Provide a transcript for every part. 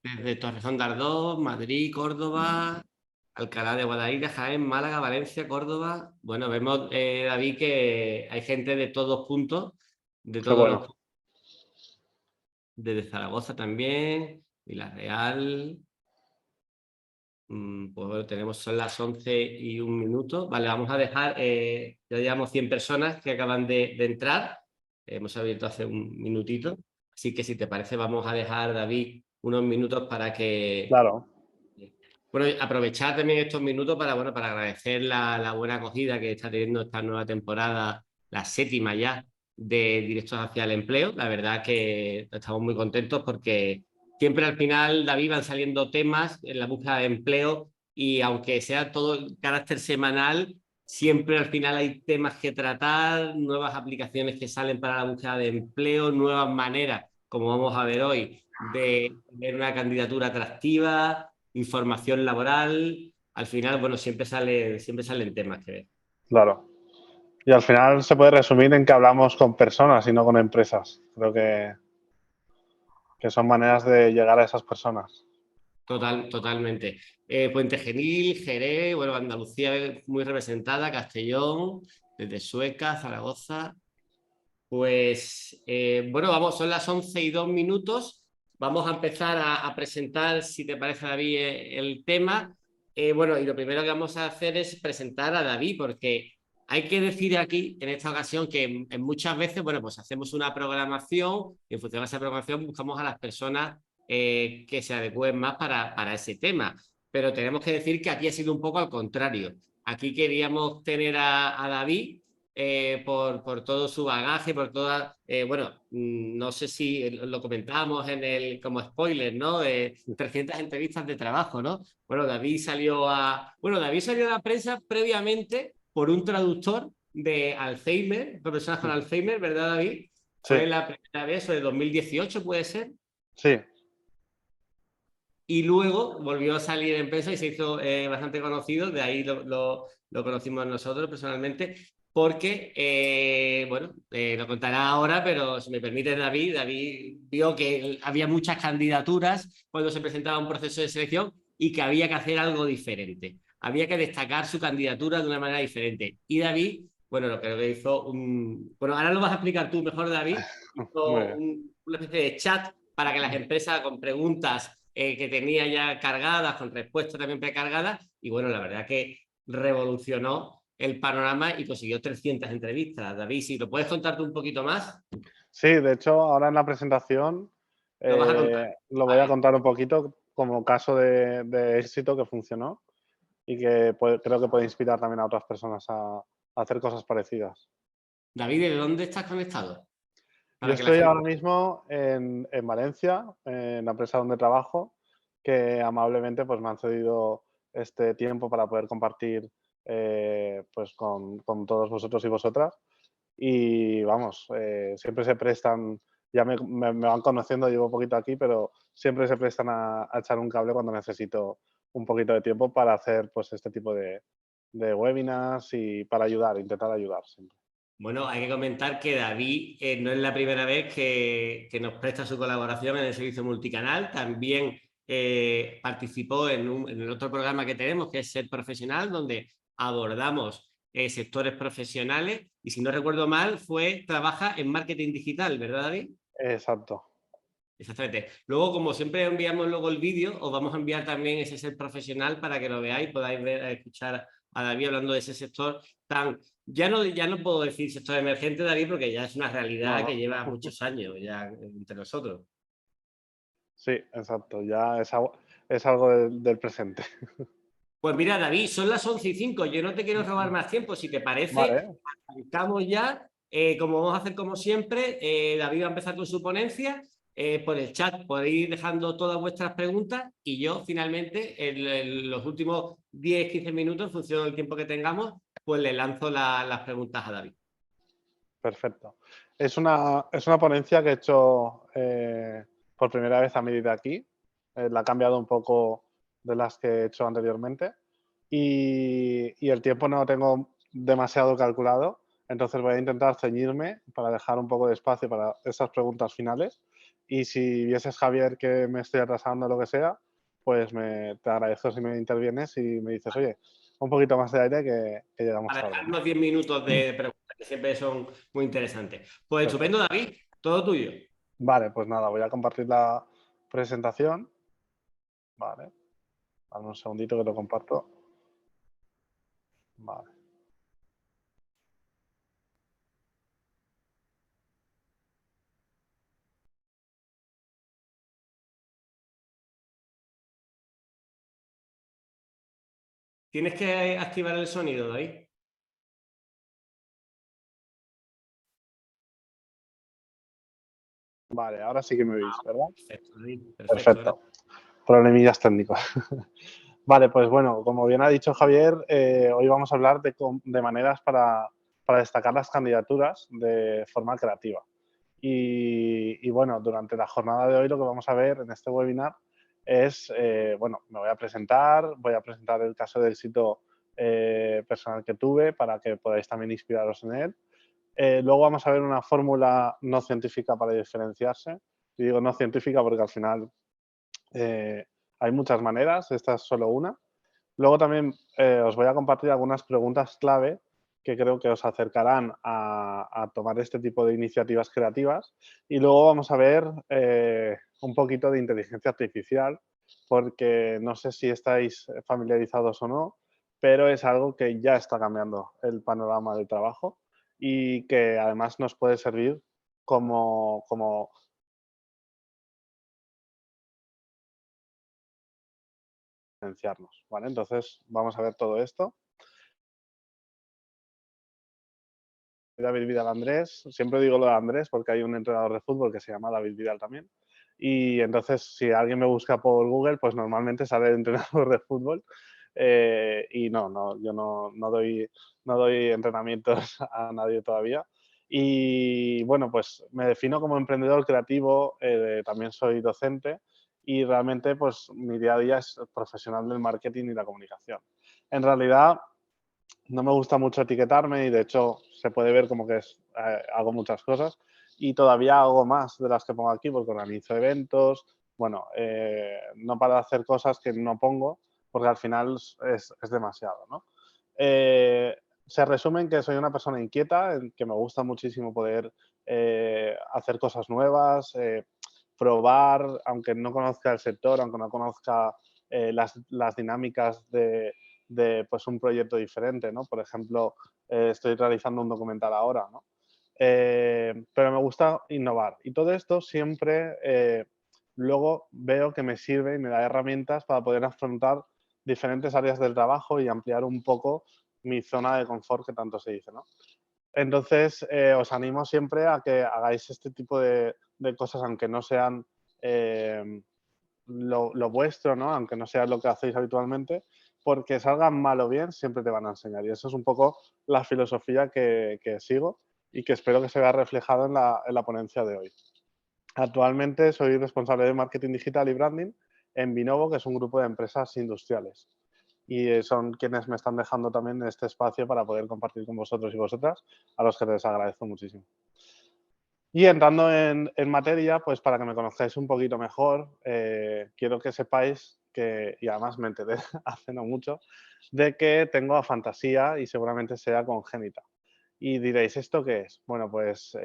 desde Torrejón de Ardoz, Madrid, Córdoba, Alcalá de Guadaira, Jaén, Málaga, Valencia, Córdoba. Bueno, vemos, David, que hay gente de todos puntos, de Qué todos los bueno. puntos, desde Zaragoza también, Villarreal. Pues bueno, son las 11:01. Vale, vamos a dejar, ya llevamos 100 personas que acaban de entrar. Hemos abierto hace un minutito. Así que si te parece, vamos a dejar, David, unos minutos para que... Claro, Bueno, aprovechar también estos minutos para, bueno, para agradecer la buena acogida que está teniendo esta nueva temporada, la 7ª ya, de Directos hacia el Empleo. La verdad que estamos muy contentos porque siempre al final, David, van saliendo temas en la búsqueda de empleo y aunque sea todo el carácter semanal, siempre al final hay temas que tratar, nuevas aplicaciones que salen para la búsqueda de empleo, nuevas maneras, como vamos a ver hoy, de tener una candidatura atractiva, información laboral. Al final, bueno, siempre salen temas que ver. claro. Y al final se puede resumir en que hablamos con personas y no con empresas. Creo que son maneras de llegar a esas personas. Totalmente. Puente Genil, Jerez, bueno, Andalucía muy representada, Castellón, desde Sueca, Zaragoza. Pues bueno, vamos, son las 11:02. Vamos a empezar a presentar, si te parece, David, el tema. Bueno, y lo primero que vamos a hacer es presentar a David, porque hay que decir aquí, en esta ocasión, que en muchas veces, bueno, pues hacemos una programación y en función de esa programación buscamos a las personas que se adecúen más para ese tema. Pero tenemos que decir que aquí ha sido un poco al contrario. Aquí queríamos tener a David por todo su bagaje, por toda, bueno, no sé si lo comentábamos como spoiler, ¿no? 300 entrevistas de trabajo, ¿no? Bueno, David salió a la prensa previamente por un traductor de Alzheimer, de personas con Alzheimer, ¿verdad, David? Sí, Fue la primera vez, o de 2018, puede ser. sí, Y luego volvió a salir en prensa y se hizo bastante conocido, de ahí lo conocimos nosotros personalmente, porque, bueno, lo contará ahora, pero si me permite, David vio que había muchas candidaturas cuando se presentaba un proceso de selección y que había que hacer algo diferente. Había que destacar su candidatura de una manera diferente. Y David, bueno, lo creo que hizo Bueno, ahora lo vas a explicar tú mejor, David. muy Hizo bien. una especie de chat para que las empresas con preguntas que tenía ya cargadas, con respuestas también precargadas, y bueno, la verdad que revolucionó el panorama y consiguió 300 entrevistas. David, si lo puedes contarte un poquito más, Sí, de hecho, ahora en la presentación lo vas a contar. lo voy a Vale. contar un poquito como caso de éxito que funcionó y que creo que puede inspirar también a otras personas a hacer cosas parecidas. David, ¿de dónde estás conectado? Yo Para que la estoy gente... ahora mismo en Valencia, en la empresa donde trabajo, que amablemente pues, me han cedido este tiempo para poder compartir pues, con todos vosotros y vosotras. Y vamos, siempre se prestan, ya me van conociendo, llevo un poquito aquí, pero siempre se prestan a echar un cable cuando necesito un poquito de tiempo para hacer pues, este tipo de webinars y para ayudar, intentar ayudar siempre. Bueno, hay que comentar que David no es la primera vez que nos presta su colaboración en el servicio multicanal. También participó en el otro programa que tenemos, que es Ser Profesional, donde abordamos sectores profesionales. Y si no recuerdo mal, trabaja en marketing digital, ¿verdad, David? Exacto. Exactamente. Luego, como siempre enviamos luego el vídeo, os vamos a enviar también ese ser profesional para que lo veáis, podáis ver, escuchar a David hablando de ese sector tan, ya no puedo decir sector emergente, David, porque ya es una No, realidad que no. lleva muchos años ya entre nosotros. Sí, exacto. Ya es algo del presente. Pues mira, David, son las 11:05. Yo no te quiero robar más tiempo. Si te parece, Vale, arrancamos ya. Como vamos a hacer como siempre, David va a empezar con su ponencia. Por el chat podéis ir dejando todas vuestras preguntas y yo finalmente en los últimos 10-15 minutos, en función del tiempo que tengamos, pues le lanzo las preguntas a David. perfecto. Es una ponencia que he hecho por primera vez a medida aquí. La he cambiado un poco de las que he hecho anteriormente. Y el tiempo no lo tengo demasiado calculado. Entonces voy a intentar ceñirme para dejar un poco de espacio para esas preguntas finales Y si vieses, Javier, que me estoy atrasando o lo que sea, pues te agradezco si me intervienes y me dices, oye, un poquito más de aire que llegamos Para tarde. dejar unos 10 minutos de preguntas, que siempre son muy interesantes. Pues estupendo, Perfecto. David, todo tuyo. Vale, pues nada, voy a compartir la presentación. Vale, dame un segundito que lo comparto. Vale. Tienes que activar el sonido, David. Vale, ahora sí que me oís, ¿verdad? Perfecto, David, perfecto. Perfecto. Problemillas técnicos. Vale, pues bueno, como bien ha dicho Javier, hoy vamos a hablar de maneras para destacar las candidaturas de forma creativa. Y bueno, durante la jornada de hoy lo que vamos a ver en este webinar es, bueno, me voy a presentar el caso de éxito personal que tuve para que podáis también inspiraros en él. Luego vamos a ver una fórmula no científica para diferenciarse. Y digo no científica porque al final hay muchas maneras, esta es solo una. Luego también os voy a compartir algunas preguntas clave que creo que os acercarán a tomar este tipo de iniciativas creativas. Y luego vamos a ver un poquito de inteligencia artificial, porque no sé si estáis familiarizados o no, pero es algo que ya está cambiando el panorama del trabajo y que además nos puede servir como diferenciarnos, ¿vale? Entonces, vamos a ver todo esto. David Vidal Andrés, siempre digo lo de Andrés porque hay un entrenador de fútbol que se llama David Vidal también. Y entonces, si alguien me busca por Google, pues normalmente sale el entrenador de fútbol. Y yo no doy entrenamientos a nadie todavía. Y bueno, pues me defino como emprendedor creativo, también soy docente y realmente pues mi día a día es profesional del marketing y la comunicación. En realidad, no me gusta mucho etiquetarme y de hecho se puede ver como que hago muchas cosas y todavía hago más de las que pongo aquí porque organizo eventos, bueno, no para hacer cosas que no pongo porque al final es demasiado, ¿no? Se resume en que soy una persona inquieta, en que me gusta muchísimo poder hacer cosas nuevas, probar, aunque no conozca el sector, aunque no conozca las dinámicas de pues, un proyecto diferente, ¿no? Por ejemplo, estoy realizando un documental ahora, ¿no? Pero me gusta innovar. Y todo esto siempre luego veo que me sirve y me da herramientas para poder afrontar diferentes áreas del trabajo y ampliar un poco mi zona de confort que tanto se dice, ¿no? Entonces, os animo siempre a que hagáis este tipo de cosas, aunque no sean lo vuestro, ¿no? Aunque no sea lo que hacéis habitualmente, porque salgan mal o bien, siempre te van a enseñar. Y eso es un poco la filosofía que sigo y que espero que se vea reflejado en la ponencia de hoy. Actualmente soy responsable de marketing digital y branding en Binovo, que es un grupo de empresas industriales. Y son quienes me están dejando también este espacio para poder compartir con vosotros y vosotras, a los que les agradezco muchísimo. Y entrando en materia, pues para que me conozcáis un poquito mejor, quiero que sepáis que, y además me enteré hace no mucho, de que tengo afantasía y seguramente sea congénita. Y diréis, ¿esto qué es? Bueno, pues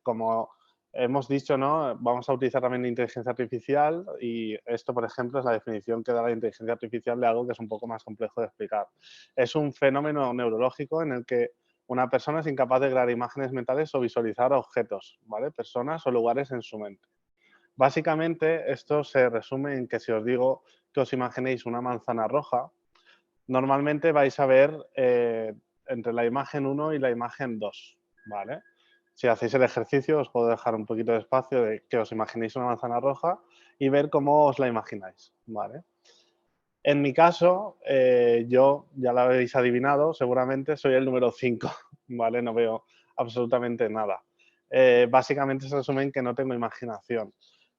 como hemos dicho, ¿no? Vamos a utilizar también inteligencia artificial y esto, por ejemplo, es la definición que da la inteligencia artificial de algo que es un poco más complejo de explicar. Es un fenómeno neurológico en el que una persona es incapaz de crear imágenes mentales o visualizar objetos, ¿vale? Personas o lugares en su mente. Básicamente, esto se resume en que si os digo que os imaginéis una manzana roja, normalmente vais a ver entre la imagen 1 y la imagen 2, ¿vale? Si hacéis el ejercicio, os puedo dejar un poquito de espacio de que os imaginéis una manzana roja y ver cómo os la imagináis, ¿vale? En mi caso, yo, ya lo habéis adivinado, seguramente soy el número 5, ¿vale? No veo absolutamente nada. Básicamente se resume en que no tengo imaginación.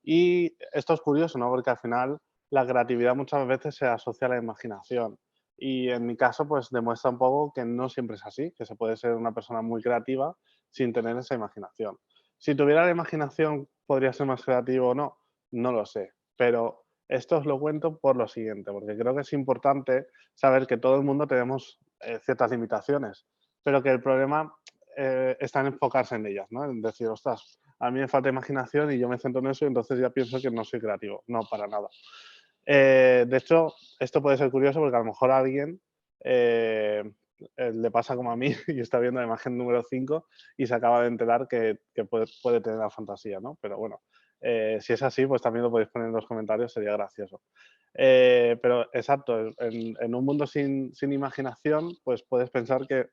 Y esto es curioso, ¿no? Porque al final la creatividad muchas veces se asocia a la imaginación. Y en mi caso, pues demuestra un poco que no siempre es así, que se puede ser una persona muy creativa sin tener esa imaginación. Si tuviera la imaginación podría ser más creativo o no, no lo sé. Pero esto os lo cuento por lo siguiente, porque creo que es importante saber que todo el mundo tenemos ciertas limitaciones, pero que el problema está en enfocarse en ellas, ¿no? En decir, ostras, a mí me falta imaginación y yo me centro en eso y entonces ya pienso que no soy creativo. No, para nada. De hecho, esto puede ser curioso porque a lo mejor a alguien le pasa como a mí y está viendo la imagen número 5 y se acaba de enterar que puede tener la fantasía, ¿no? Pero bueno, si es así, pues también lo podéis poner en los comentarios, sería gracioso. Pero exacto, en un mundo sin imaginación, pues puedes pensar que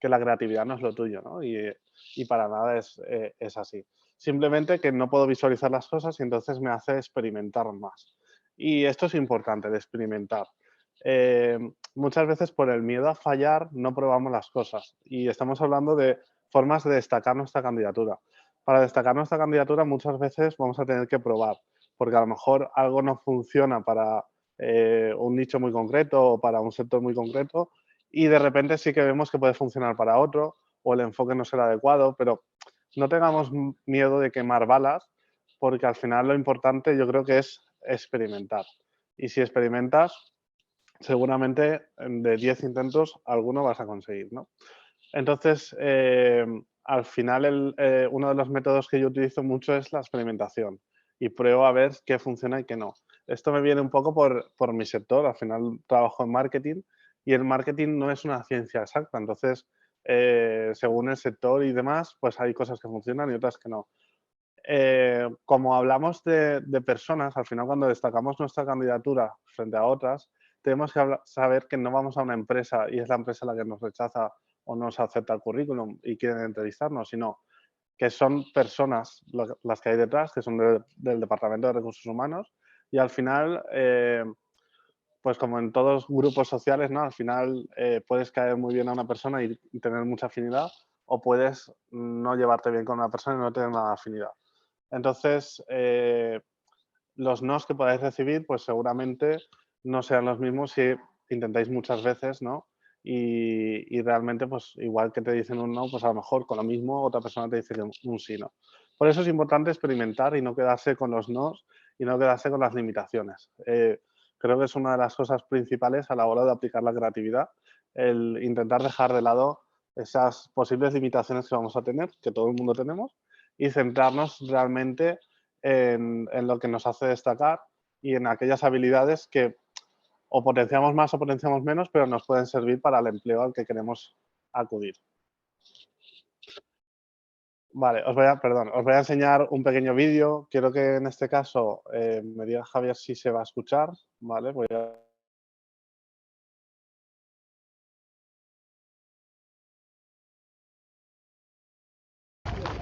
la creatividad no es lo tuyo, ¿no? Y para nada es así. Simplemente que no puedo visualizar las cosas y entonces me hace experimentar más. Y esto es importante, de experimentar. Muchas veces por el miedo a fallar no probamos las cosas y estamos hablando de formas de destacar nuestra candidatura. Para destacar nuestra candidatura muchas veces vamos a tener que probar, porque a lo mejor algo no funciona para un nicho muy concreto o para un sector muy concreto y de repente sí que vemos que puede funcionar para otro o el enfoque no será adecuado, pero no tengamos miedo de quemar balas porque al final lo importante yo creo que es experimentar. Y si experimentas, seguramente de 10 intentos alguno vas a conseguir, ¿no? Entonces, al final uno de los métodos que yo utilizo mucho es la experimentación y pruebo a ver qué funciona y qué no. Esto me viene un poco por mi sector, al final trabajo en marketing y el marketing no es una ciencia exacta, entonces según el sector y demás, pues hay cosas que funcionan y otras que no. Como hablamos de personas, al final cuando destacamos nuestra candidatura frente a otras, tenemos que saber que no vamos a una empresa y es la empresa la que nos rechaza o nos acepta el currículum y quieren entrevistarnos, sino que son personas las que hay detrás, que son del Departamento de Recursos Humanos y al final, pues como en todos grupos sociales, ¿no? Al final puedes caer muy bien a una persona y tener mucha afinidad o puedes no llevarte bien con una persona y no tener nada de afinidad. Entonces, los nos que podáis recibir, pues seguramente no sean los mismos si intentáis muchas veces, ¿no? Y realmente, pues igual que te dicen un no, pues a lo mejor con lo mismo otra persona te dice que un sí, ¿no? Por eso es importante experimentar y no quedarse con los nos y no quedarse con las limitaciones. Creo que es una de las cosas principales a la hora de aplicar la creatividad, el intentar dejar de lado esas posibles limitaciones que vamos a tener, que todo el mundo tenemos, y centrarnos realmente en lo que nos hace destacar y en aquellas habilidades que o potenciamos más o potenciamos menos, pero nos pueden servir para el empleo al que queremos acudir. Vale, os voy a enseñar un pequeño vídeo. Quiero que en este caso me diga Javier si se va a escuchar. Vale, voy a...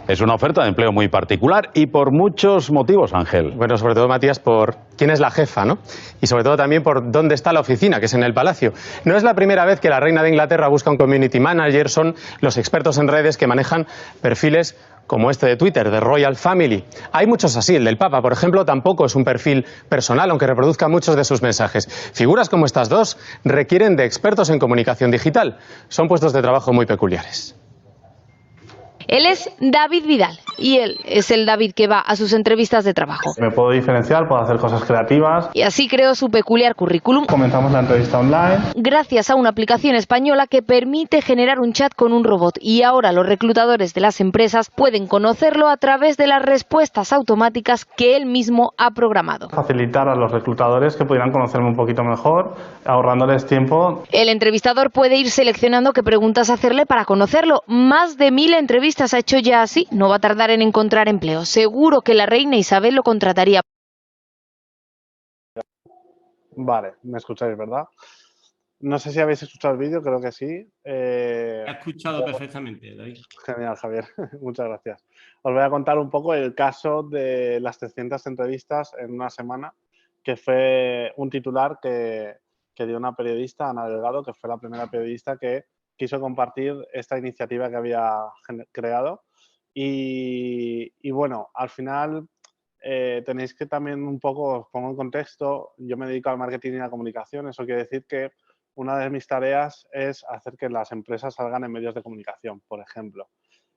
Es una oferta de empleo muy particular y por muchos motivos, Ángel. Bueno, sobre todo, Matías, por quién es la jefa, ¿no? Y sobre todo también por dónde está la oficina, que es en el Palacio. No es la primera vez que la reina de Inglaterra busca un community manager, son los expertos en redes que manejan perfiles como este de Twitter, de Royal Family. Hay muchos así, el del Papa, por ejemplo, tampoco es un perfil personal, aunque reproduzca muchos de sus mensajes. Figuras como estas dos requieren de expertos en comunicación digital. Son puestos de trabajo muy peculiares. Él es David Vidal y él es el David que va a sus entrevistas de trabajo. Me puedo diferenciar, puedo hacer cosas creativas. Y así creó su peculiar currículum. Comenzamos la entrevista online. Gracias a una aplicación española que permite generar un chat con un robot. Y ahora los reclutadores de las empresas pueden conocerlo a través de las respuestas automáticas que él mismo ha programado. Facilitar a los reclutadores que pudieran conocerme un poquito mejor, ahorrándoles tiempo. El entrevistador puede ir seleccionando qué preguntas hacerle para conocerlo. Más de 1000 entrevistas ha hecho ya así. No va a tardar en encontrar empleo. Seguro que la reina Isabel lo contrataría. Vale, me escucháis, ¿verdad? No sé si habéis escuchado el vídeo, creo que sí. He escuchado perfectamente, David. Genial, Javier. Muchas gracias. Os voy a contar un poco el caso de las 300 entrevistas en una semana, que fue un titular que dio una periodista, Ana Delgado, que fue la primera periodista que quiso compartir esta iniciativa que había creado. Y bueno, al final tenéis que también un poco, os pongo en contexto, yo me dedico al marketing y a la comunicación, eso quiere decir que una de mis tareas es hacer que las empresas salgan en medios de comunicación, por ejemplo.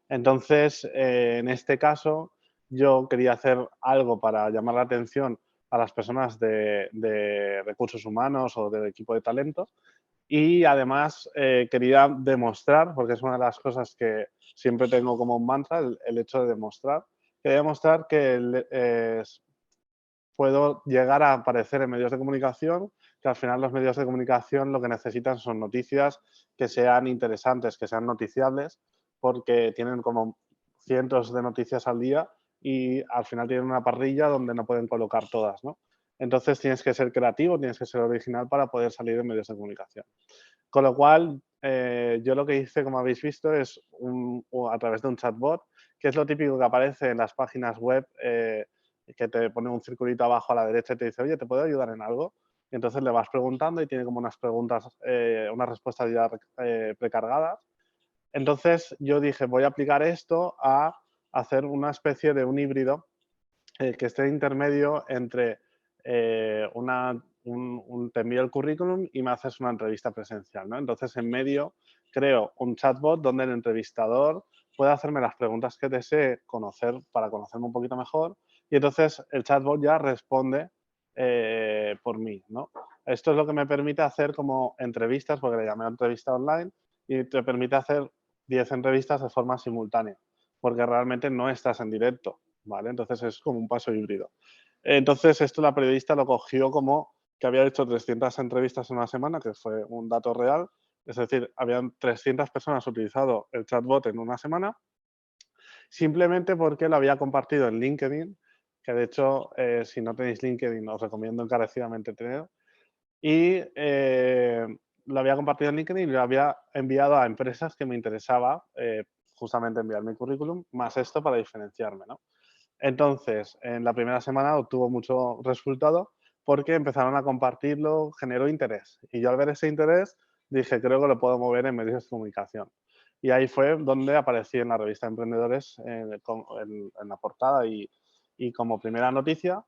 Entonces, en este caso, yo quería hacer algo para llamar la atención a las personas de recursos humanos o del equipo de talento. Y además quería demostrar, porque es una de las cosas que siempre tengo como un mantra, el hecho de demostrar. Quería demostrar que puedo llegar a aparecer en medios de comunicación, que al final los medios de comunicación lo que necesitan son noticias que sean interesantes, que sean noticiables, porque tienen como cientos de noticias al día y al final tienen una parrilla donde no pueden colocar todas, ¿no? Entonces tienes que ser creativo, tienes que ser original para poder salir en medios de comunicación. Con lo cual, yo lo que hice, como habéis visto, es a través de un chatbot, que es lo típico que aparece en las páginas web, que te pone un circulito abajo a la derecha y te dice, oye, ¿te puedo ayudar en algo? Y entonces le vas preguntando y tiene como unas preguntas, unas respuestas ya precargadas. Entonces yo dije, voy a aplicar esto a hacer una especie de un híbrido que esté intermedio entre te envío el currículum y me haces una entrevista presencial, ¿no? Entonces, en medio creo un chatbot donde el entrevistador puede hacerme las preguntas que desee conocer para conocerme un poquito mejor y entonces el chatbot ya responde por mí, ¿no? Esto es lo que me permite hacer como entrevistas, porque le llamé entrevista online, y te permite hacer 10 entrevistas de forma simultánea, porque realmente no estás en directo, ¿vale? Entonces es como un paso híbrido. Entonces esto la periodista lo cogió como que había hecho 300 entrevistas en una semana, que fue un dato real. Es decir, habían 300 personas utilizado el chatbot en una semana, simplemente porque lo había compartido en LinkedIn, que de hecho, si no tenéis LinkedIn, os recomiendo encarecidamente tener. Y lo había compartido en LinkedIn y lo había enviado a empresas que me interesaba justamente enviar mi currículum, más esto para diferenciarme, ¿no? Entonces, en la primera semana obtuvo mucho resultado porque empezaron a compartirlo, generó interés. Y yo al ver ese interés dije, creo que lo puedo mover en medios de comunicación. Y ahí fue donde aparecí en la revista Emprendedores en la portada y como primera noticia.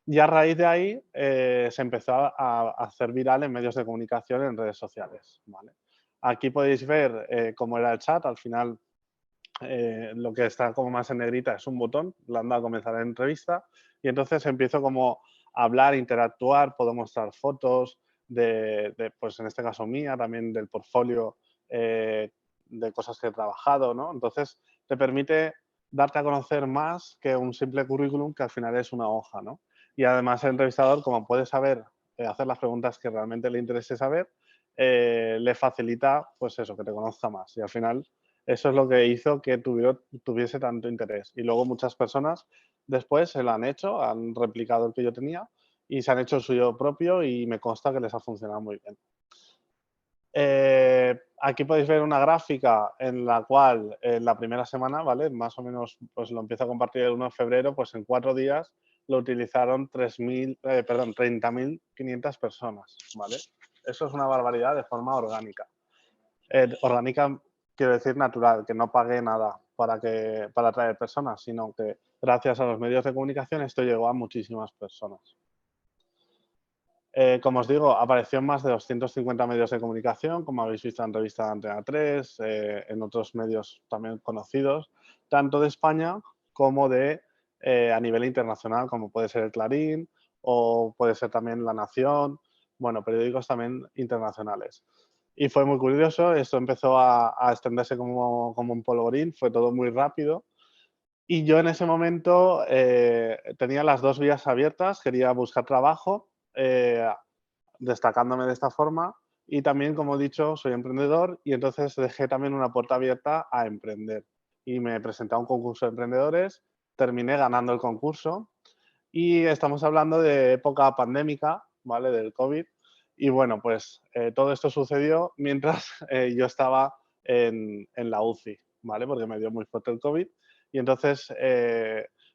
Y a raíz de ahí se empezó a hacer viral en medios de comunicación, en redes sociales, ¿vale? Aquí podéis ver cómo era el chat. Al final lo que está como más en negrita es un botón, le han dado a comenzar la entrevista y entonces empiezo como a hablar, interactuar, puedo mostrar fotos pues en este caso mía, también del portfolio de cosas que he trabajado, ¿no? Entonces te permite darte a conocer más que un simple currículum que al final es una hoja, ¿no? Y además el entrevistador, como puede saber hacer las preguntas que realmente le interese saber, le facilita pues eso, que te conozca más y al final eso es lo que hizo que tuviese tanto interés. Y luego muchas personas después se lo han hecho, han replicado el que yo tenía y se han hecho el suyo propio y me consta que les ha funcionado muy bien. Aquí podéis ver una gráfica en la cual en la primera semana, ¿vale? Más o menos, pues lo empiezo a compartir el 1 de febrero, pues en 4 días lo utilizaron 30.500 personas, ¿vale? Eso es una barbaridad de forma orgánica. Orgánica quiero decir natural, que no pagué nada para atraer personas, sino que gracias a los medios de comunicación esto llegó a muchísimas personas. Como os digo, apareció en más de 250 medios de comunicación, como habéis visto en revista de Antena 3, en otros medios también conocidos, tanto de España como a nivel internacional, como puede ser el Clarín o puede ser también La Nación, bueno, periódicos también internacionales. Y fue muy curioso, esto empezó a extenderse como un polvorín, fue todo muy rápido. Y yo en ese momento tenía las dos vías abiertas, quería buscar trabajo, destacándome de esta forma y también, como he dicho, soy emprendedor y entonces dejé también una puerta abierta a emprender. Y me presenté a un concurso de emprendedores, terminé ganando el concurso y estamos hablando de época pandémica, ¿vale? Del COVID. Y bueno, pues todo esto sucedió mientras yo estaba en la UCI, ¿vale? Porque me dio muy fuerte el COVID. Y entonces,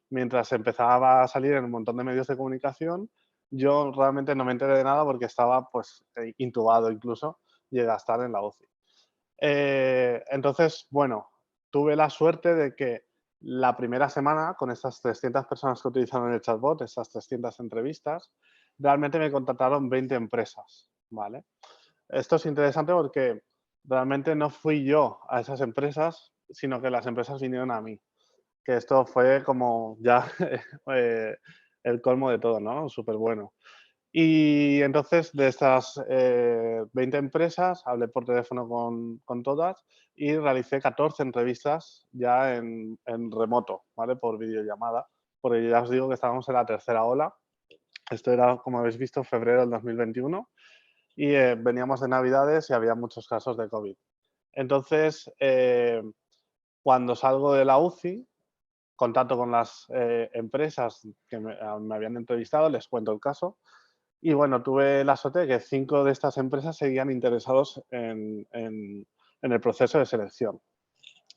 mientras empezaba a salir en un montón de medios de comunicación, yo realmente no me enteré de nada porque estaba pues intubado incluso, llegué a estar en la UCI. Entonces, bueno, tuve la suerte de que la primera semana, con estas 300 personas que utilizaron el chatbot, estas 300 entrevistas, realmente me contrataron 20 empresas, ¿vale? Esto es interesante porque realmente no fui yo a esas empresas, sino que las empresas vinieron a mí. que esto fue como ya el colmo de todo, ¿no? Súper bueno. Y entonces de estas 20 empresas hablé por teléfono con todas y realicé 14 entrevistas ya en remoto, ¿vale? Por videollamada, porque ya os digo que estábamos en la tercera ola. Esto era, como habéis visto, febrero del 2021 y veníamos de Navidades y había muchos casos de COVID. Entonces, cuando salgo de la UCI, contacto con las empresas que me habían entrevistado, les cuento el caso. Y bueno, tuve la suerte de que 5 de estas empresas seguían interesados en el proceso de selección.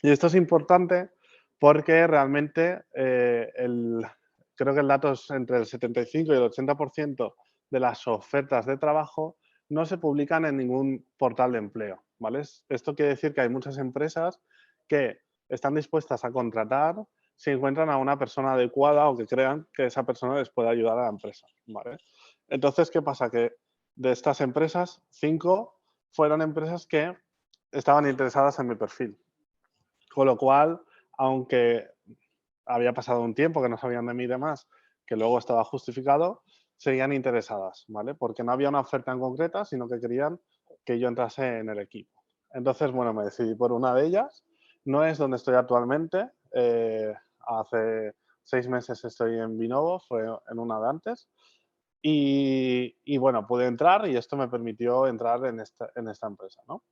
Y esto es importante porque realmente creo que el dato es entre el 75 y el 80% de las ofertas de trabajo no se publican en ningún portal de empleo, ¿vale? Esto quiere decir que hay muchas empresas que están dispuestas a contratar si encuentran a una persona adecuada o que crean que esa persona les puede ayudar a la empresa, ¿vale? Entonces, ¿qué pasa? Que de estas empresas, 5 fueron empresas que estaban interesadas en mi perfil. Con lo cual, aunque había pasado un tiempo que no sabían de mí y demás, que luego estaba justificado, seguían interesadas, ¿vale? Porque no había una oferta en concreta, sino que querían que yo entrase en el equipo. Entonces, bueno, me decidí por una de ellas. No es donde estoy actualmente. Hace 6 meses estoy en Binovo, fue en una de antes. Y bueno, pude entrar y esto me permitió entrar en esta empresa, ¿no?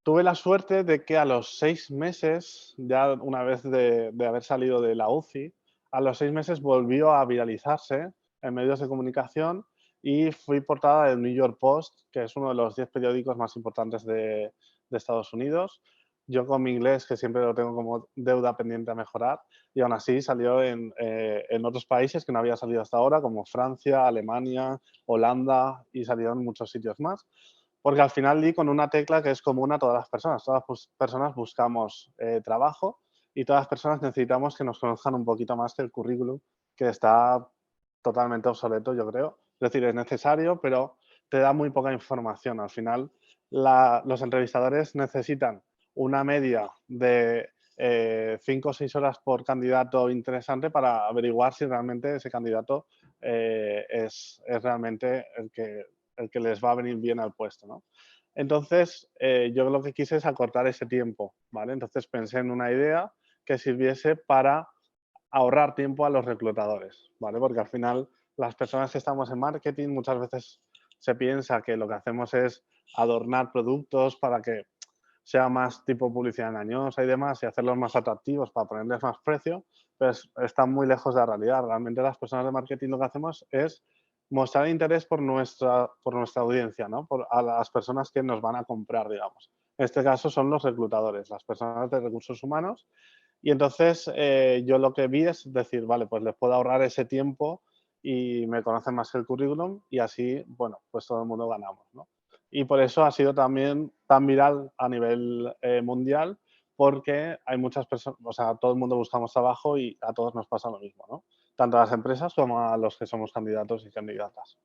Tuve la suerte de que a los 6 meses, ya una vez de haber salido de la UCI, a los 6 meses volvió a viralizarse en medios de comunicación y fui portada del New York Post, que es uno de los 10 periódicos más importantes de Estados Unidos. Yo con mi inglés, que siempre lo tengo como deuda pendiente a mejorar, y aún así salió en otros países que no había salido hasta ahora, como Francia, Alemania, Holanda, y salió en muchos sitios más. Porque al final di con una tecla que es común a todas las personas. Todas las personas buscamos trabajo y todas las personas necesitamos que nos conozcan un poquito más que el currículum, que está totalmente obsoleto, yo creo. Es decir, es necesario, pero te da muy poca información. Al final, los entrevistadores necesitan una media de 5 o 6 horas por candidato interesante para averiguar si realmente ese candidato es realmente el que les va a venir bien al puesto, ¿no? Entonces, yo lo que quise es acortar ese tiempo, ¿vale? Entonces pensé en una idea que sirviese para ahorrar tiempo a los reclutadores, ¿vale? Porque al final las personas que estamos en marketing muchas veces se piensa que lo que hacemos es adornar productos para que sea más tipo publicidad engañosa y demás y hacerlos más atractivos para ponerles más precio, pues están muy lejos de la realidad. Realmente las personas de marketing lo que hacemos es mostrar interés por nuestra audiencia, ¿no? A las personas que nos van a comprar, digamos. En este caso son los reclutadores, las personas de recursos humanos. Y entonces yo lo que vi es decir, vale, pues les puedo ahorrar ese tiempo y me conocen más el currículum y así, bueno, pues todo el mundo ganamos, ¿no? Y por eso ha sido también tan viral a nivel mundial, porque hay muchas personas, o sea, todo el mundo buscamos trabajo y a todos nos pasa lo mismo, ¿no? Tanto a las empresas como a los que somos candidatos y candidatas.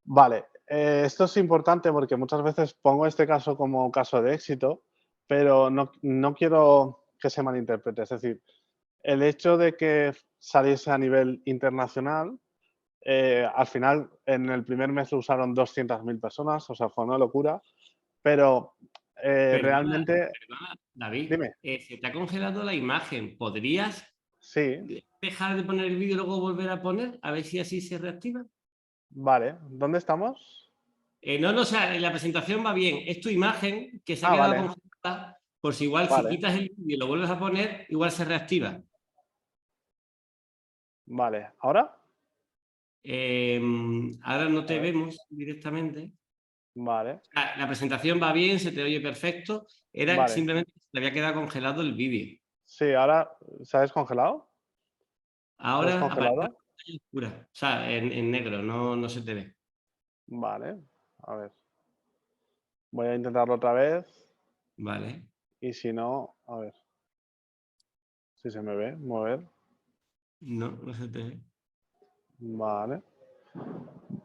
Vale, esto es importante porque muchas veces pongo este caso como caso de éxito, pero no quiero que se malinterprete. Es decir, el hecho de que saliese a nivel internacional, al final en el primer mes lo usaron 200.000 personas, o sea, fue una locura, pero Perdona, realmente, David, dime, se te ha congelado la imagen. ¿Podrías sí, dejar de poner el vídeo y luego volver a poner? A ver si así se reactiva. vale, ¿dónde estamos? No, o sea, la presentación va bien. Es tu imagen que se ha Ah, quedado vale, congelada. Por si igual, si vale, quitas el vídeo y lo vuelves a poner, igual se reactiva. vale, ¿ahora? Ahora no A te ver, vemos directamente. vale, La presentación va bien, se te oye perfecto. Era vale. simplemente que se te había quedado congelado el vídeo. Sí, ahora, ¿se ha descongelado? ¿Se ha Ahora aparece la descongelado? pantalla oscura, o sea, en negro, no se te ve. Vale, a ver. Voy a intentarlo otra vez Vale. y si no, a ver si se me ve mover. No se te ve. Vale.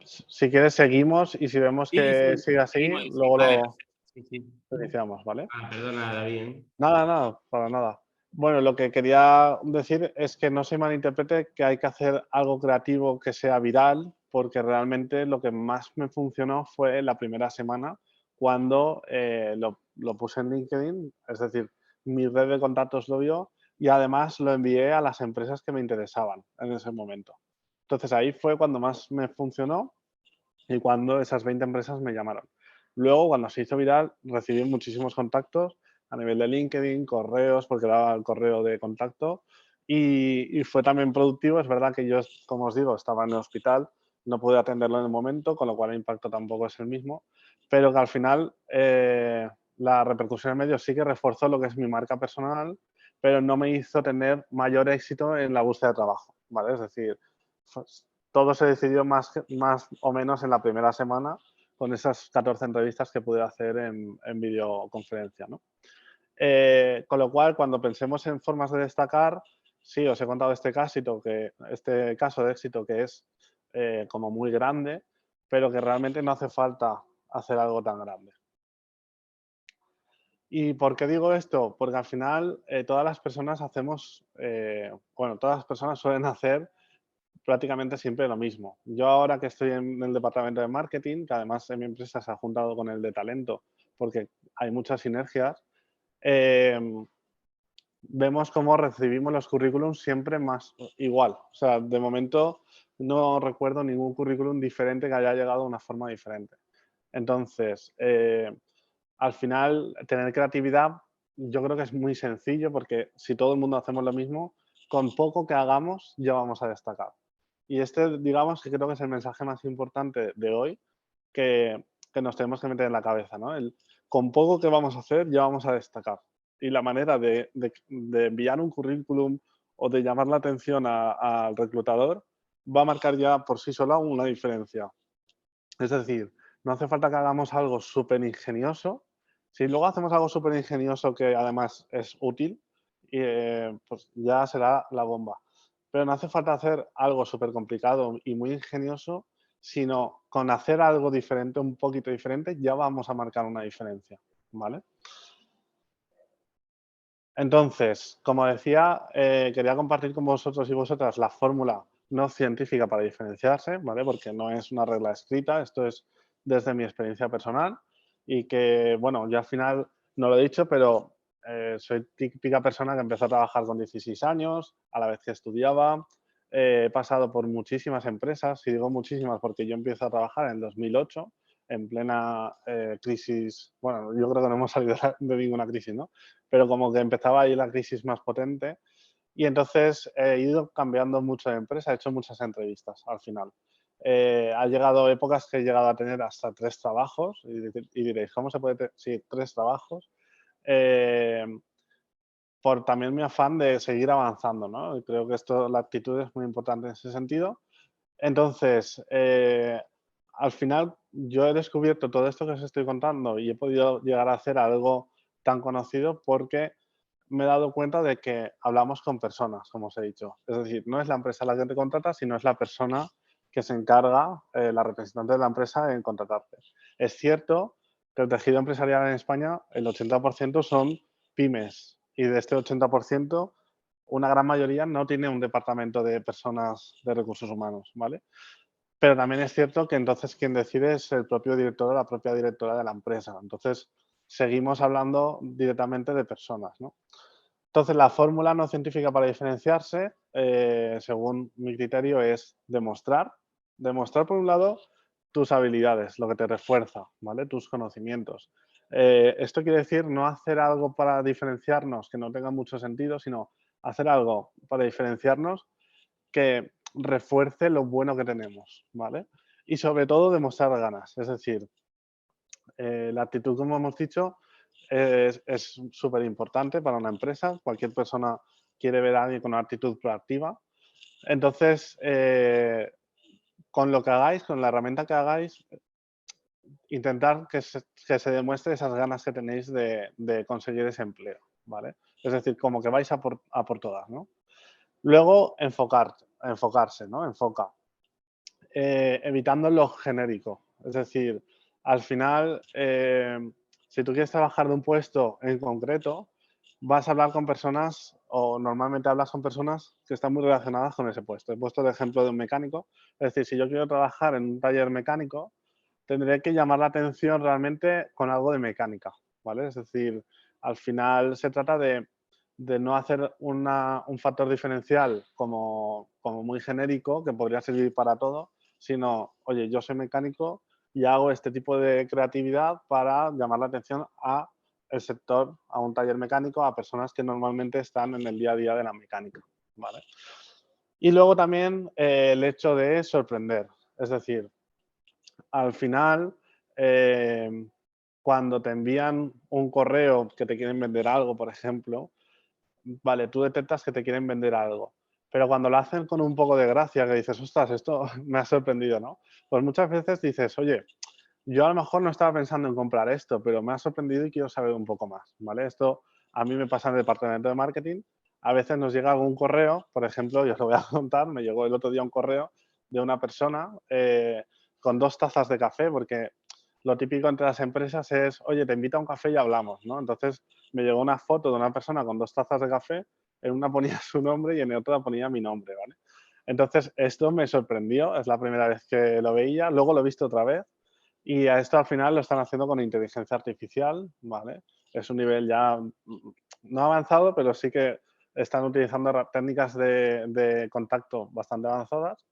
Si quieres seguimos y si vemos Sí, que sí, sigue así, seguimos. Sí, luego vale, lo... perfecto. Sí, sí. Iniciamos, ¿vale? Perdona, David. Nada, para nada. Bueno, lo que quería decir es que no se malinterprete que hay que hacer algo creativo que sea viral, porque realmente lo que más me funcionó fue la primera semana cuando lo puse en LinkedIn, es decir, mi red de contactos lo vio y además lo envié a las empresas que me interesaban en ese momento. Entonces ahí fue cuando más me funcionó y cuando esas 20 empresas me llamaron. Luego, cuando se hizo viral, recibí muchísimos contactos a nivel de LinkedIn, correos, porque daba el correo de contacto y fue también productivo. Es verdad que yo, como os digo, estaba en el hospital, no pude atenderlo en el momento, con lo cual el impacto tampoco es el mismo, pero que al final la repercusión en medios sí que reforzó lo que es mi marca personal, pero no me hizo tener mayor éxito en la búsqueda de trabajo, ¿vale? Es decir, todo se decidió más o menos en la primera semana con esas 14 entrevistas que pude hacer en videoconferencia, ¿no? Con lo cual, cuando pensemos en formas de destacar, sí, os he contado este caso de éxito que es como muy grande, pero que realmente no hace falta hacer algo tan grande. ¿Y por qué digo esto? Porque al final todas las personas todas las personas suelen hacer prácticamente siempre lo mismo. Yo ahora que estoy en el departamento de marketing, que además en mi empresa se ha juntado con el de talento, porque hay muchas sinergias, eh, vemos cómo recibimos los currículums siempre más igual. O sea, de momento no recuerdo ningún currículum diferente que haya llegado de una forma diferente. Entonces, al final, tener creatividad yo creo que es muy sencillo porque si todo el mundo hacemos lo mismo, con poco que hagamos ya vamos a destacar. Y digamos, que creo que es el mensaje más importante de hoy que nos tenemos que meter en la cabeza, ¿no? Con poco que vamos a hacer ya vamos a destacar. Y la manera de enviar un currículum o de llamar la atención al reclutador va a marcar ya por sí sola una diferencia. Es decir, no hace falta que hagamos algo súper ingenioso. Si luego hacemos algo súper ingenioso que además es útil, pues ya será la bomba. Pero no hace falta hacer algo súper complicado y muy ingenioso, sino con hacer algo diferente, un poquito diferente, ya vamos a marcar una diferencia, ¿vale? Entonces, como decía, quería compartir con vosotros y vosotras la fórmula no científica para diferenciarse, ¿vale? Porque no es una regla escrita, esto es desde mi experiencia personal y que, bueno, yo al final no lo he dicho, pero soy típica persona que empezó a trabajar con 16 años, a la vez que estudiaba, he pasado por muchísimas empresas, y digo muchísimas porque yo empiezo a trabajar en el 2008, en plena crisis, bueno, yo creo que no hemos salido de ninguna crisis, ¿no? Pero como que empezaba ahí la crisis más potente y entonces he ido cambiando mucho de empresa, he hecho muchas entrevistas al final. Ha llegado épocas que he llegado a tener hasta 3 trabajos y diréis, ¿cómo se puede tener? Sí, 3 trabajos. Eh, por también mi afán de seguir avanzando, ¿no? Y creo que la actitud es muy importante en ese sentido. Entonces, al final yo he descubierto todo esto que os estoy contando y he podido llegar a hacer algo tan conocido porque me he dado cuenta de que hablamos con personas, como os he dicho. Es decir, no es la empresa la que te contrata, sino es la persona que se encarga, la representante de la empresa, en contratarte. Es cierto que el tejido empresarial en España, el 80% son pymes y de este 80%, una gran mayoría no tiene un departamento de personas de recursos humanos, ¿vale? Pero también es cierto que entonces quien decide es el propio director o la propia directora de la empresa. Entonces, seguimos hablando directamente de personas, ¿no? Entonces, la fórmula no científica para diferenciarse, según mi criterio, es demostrar. Demostrar, por un lado, tus habilidades, lo que te refuerza, ¿vale? Tus conocimientos. Esto quiere decir no hacer algo para diferenciarnos que no tenga mucho sentido, sino hacer algo para diferenciarnos que refuerce lo bueno que tenemos, ¿vale? Y sobre todo demostrar ganas. Es decir, la actitud, como hemos dicho, es súper importante para una empresa. Cualquier persona quiere ver a alguien con una actitud proactiva. Entonces, con lo que hagáis, con la herramienta que hagáis, intentar que se demuestre esas ganas que tenéis de conseguir ese empleo, ¿vale? Es decir, como que vais a por todas, ¿no? Luego, enfocarse, ¿no? Enfoca. Evitando lo genérico. Es decir, al final Si tú quieres trabajar de un puesto en concreto, vas a hablar con personas o normalmente hablas con personas que están muy relacionadas con ese puesto. He puesto el ejemplo de un mecánico. Es decir, si yo quiero trabajar en un taller mecánico, tendré que llamar la atención realmente con algo de mecánica, ¿vale? Es decir, al final se trata de no hacer un factor diferencial como muy genérico que podría servir para todo, sino, oye, yo soy mecánico y hago este tipo de creatividad para llamar la atención a el sector, a un taller mecánico, a personas que normalmente están en el día a día de la mecánica, ¿vale? Y luego también el hecho de sorprender, es decir, al final, cuando te envían un correo que te quieren vender algo, por ejemplo, vale, tú detectas que te quieren vender algo, pero cuando lo hacen con un poco de gracia, que dices, ostras, esto me ha sorprendido, ¿no? Pues muchas veces dices, oye, yo a lo mejor no estaba pensando en comprar esto, pero me ha sorprendido y quiero saber un poco más, ¿vale? Esto a mí me pasa en el departamento de marketing. A veces nos llega algún correo, por ejemplo, yo os lo voy a contar, me llegó el otro día un correo de una persona con 2 tazas de café, porque lo típico entre las empresas es, oye, te invito a un café y hablamos, ¿no? Entonces me llegó una foto de una persona con 2 tazas de café, en una ponía su nombre y en otra ponía mi nombre, ¿vale? Entonces esto me sorprendió, es la primera vez que lo veía, luego lo he visto otra vez y a esto al final lo están haciendo con inteligencia artificial, ¿vale? Es un nivel ya no avanzado, pero sí que están utilizando técnicas de contacto bastante avanzadas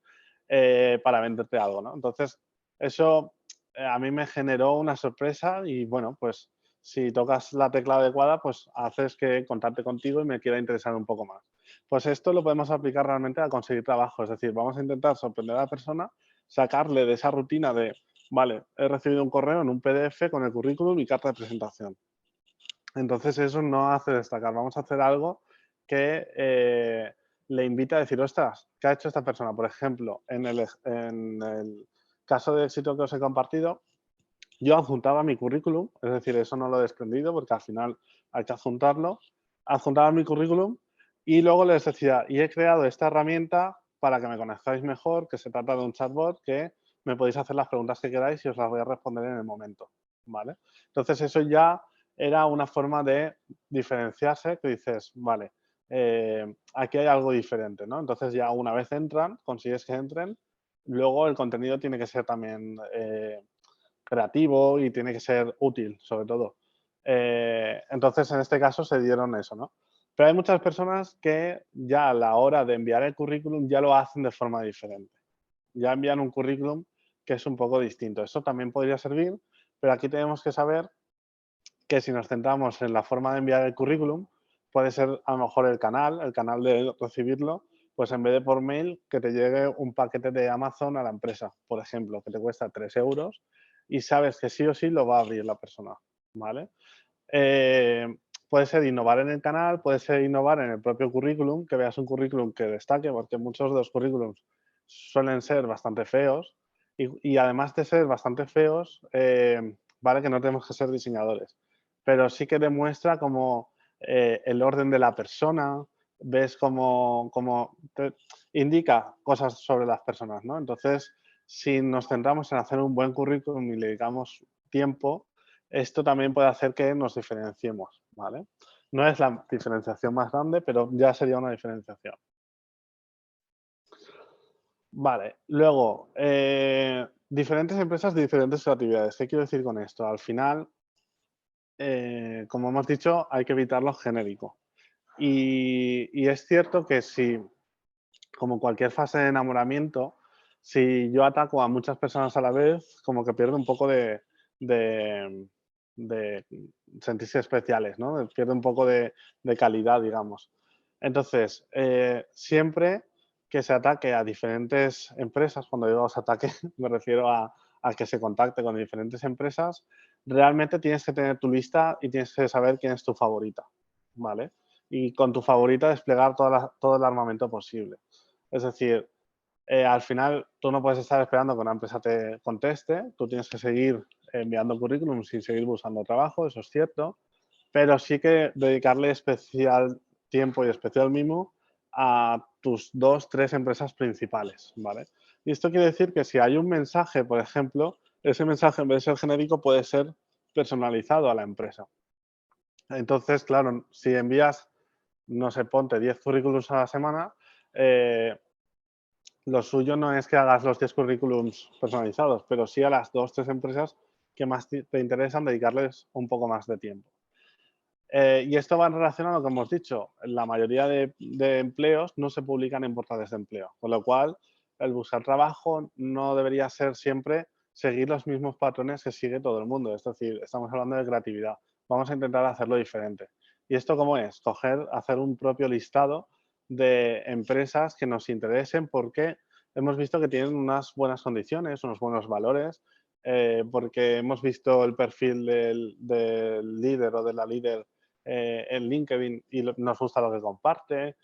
para venderte algo, ¿no? Entonces, eso a mí me generó una sorpresa y, bueno, pues si tocas la tecla adecuada, pues haces que contacte contigo y me quiera interesar un poco más. Pues esto lo podemos aplicar realmente a conseguir trabajo, es decir, vamos a intentar sorprender a la persona, sacarle de esa rutina de, vale, he recibido un correo en un PDF con el currículum y carta de presentación. Entonces eso no hace destacar, vamos a hacer algo que le invita a decir, ostras, ¿qué ha hecho esta persona? Por ejemplo, en el caso de éxito que os he compartido, yo adjuntaba mi currículum, es decir, eso no lo he desprendido porque al final hay que adjuntarlo, adjuntaba mi currículum y luego les decía, y he creado esta herramienta para que me conozcáis mejor, que se trata de un chatbot que me podéis hacer las preguntas que queráis y os las voy a responder en el momento, ¿vale? Entonces eso ya era una forma de diferenciarse que dices, vale, aquí hay algo diferente, ¿no? Entonces ya una vez entran, consigues que entren, luego el contenido tiene que ser también creativo y tiene que ser útil, sobre todo. Entonces, en este caso se dieron eso, ¿no? Pero hay muchas personas que ya a la hora de enviar el currículum ya lo hacen de forma diferente. Ya envían un currículum que es un poco distinto. Eso también podría servir, pero aquí tenemos que saber que si nos centramos en la forma de enviar el currículum, puede ser a lo mejor el canal de recibirlo, pues en vez de por mail, que te llegue un paquete de Amazon a la empresa, por ejemplo, que te cuesta 3 euros y sabes que sí o sí lo va a abrir la persona, ¿vale? Eh, puede ser innovar en el canal, puede ser innovar en el propio currículum, que veas un currículum que destaque, porque muchos de los currículums suelen ser bastante feos y además de ser bastante feos, vale que no tenemos que ser diseñadores, pero sí que demuestra como el orden de la persona, ves como indica cosas sobre las personas, ¿no? Entonces, si nos centramos en hacer un buen currículum y le dedicamos tiempo, esto también puede hacer que nos diferenciemos, ¿vale? No es la diferenciación más grande, pero ya sería una diferenciación. Vale, luego, diferentes empresas, diferentes actividades. ¿Qué quiero decir con esto? Al final, como hemos dicho, hay que evitar lo genérico. Y es cierto que si, como cualquier fase de enamoramiento, si yo ataco a muchas personas a la vez, como que pierdo un poco de sentirse especiales, ¿no? Pierde un poco de calidad, digamos. Entonces, siempre que se ataque a diferentes empresas, cuando digo se ataque, me refiero a que se contacte con diferentes empresas, realmente tienes que tener tu lista y tienes que saber quién es tu favorita, ¿vale? Y con tu favorita desplegar todo el armamento posible. Es decir, al final tú no puedes estar esperando que una empresa te conteste, tú tienes que seguir enviando currículum sin seguir buscando trabajo, eso es cierto, pero sí que dedicarle especial tiempo y especial mimo a tus 2, 3 empresas principales, ¿vale? Y esto quiere decir que si hay un mensaje, por ejemplo, ese mensaje en vez de ser genérico puede ser personalizado a la empresa. Entonces, claro, si envías, no sé, ponte 10 currículums a la semana, lo suyo no es que hagas los 10 currículums personalizados, pero sí a las 2 o 3 empresas que más te interesan dedicarles un poco más de tiempo. Y esto va en relación a lo que hemos dicho. La mayoría de empleos no se publican en portales de empleo, con lo cual el buscar trabajo no debería ser siempre seguir los mismos patrones que sigue todo el mundo. Es decir, estamos hablando de creatividad. Vamos a intentar hacerlo diferente. ¿Y esto cómo es? Hacer un propio listado de empresas que nos interesen porque hemos visto que tienen unas buenas condiciones, unos buenos valores, porque hemos visto el perfil del líder o de la líder en LinkedIn y nos gusta lo que comparte.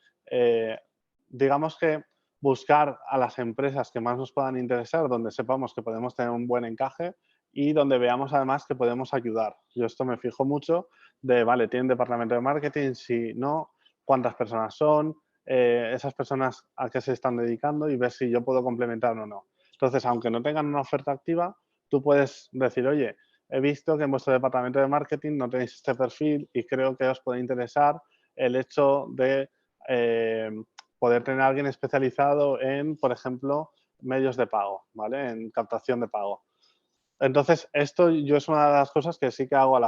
Digamos que buscar a las empresas que más nos puedan interesar, donde sepamos que podemos tener un buen encaje y donde veamos además que podemos ayudar. Yo esto me fijo mucho de, vale, ¿tienen departamento de marketing? Si no, ¿cuántas personas son? Esas personas a qué se están dedicando y ver si yo puedo complementar o no. Entonces, aunque no tengan una oferta activa, tú puedes decir, oye, he visto que en vuestro departamento de marketing no tenéis este perfil y creo que os puede interesar el hecho de poder tener a alguien especializado en, por ejemplo, medios de pago, ¿vale? En captación de pago. Entonces, esto yo es una de las cosas que sí que hago a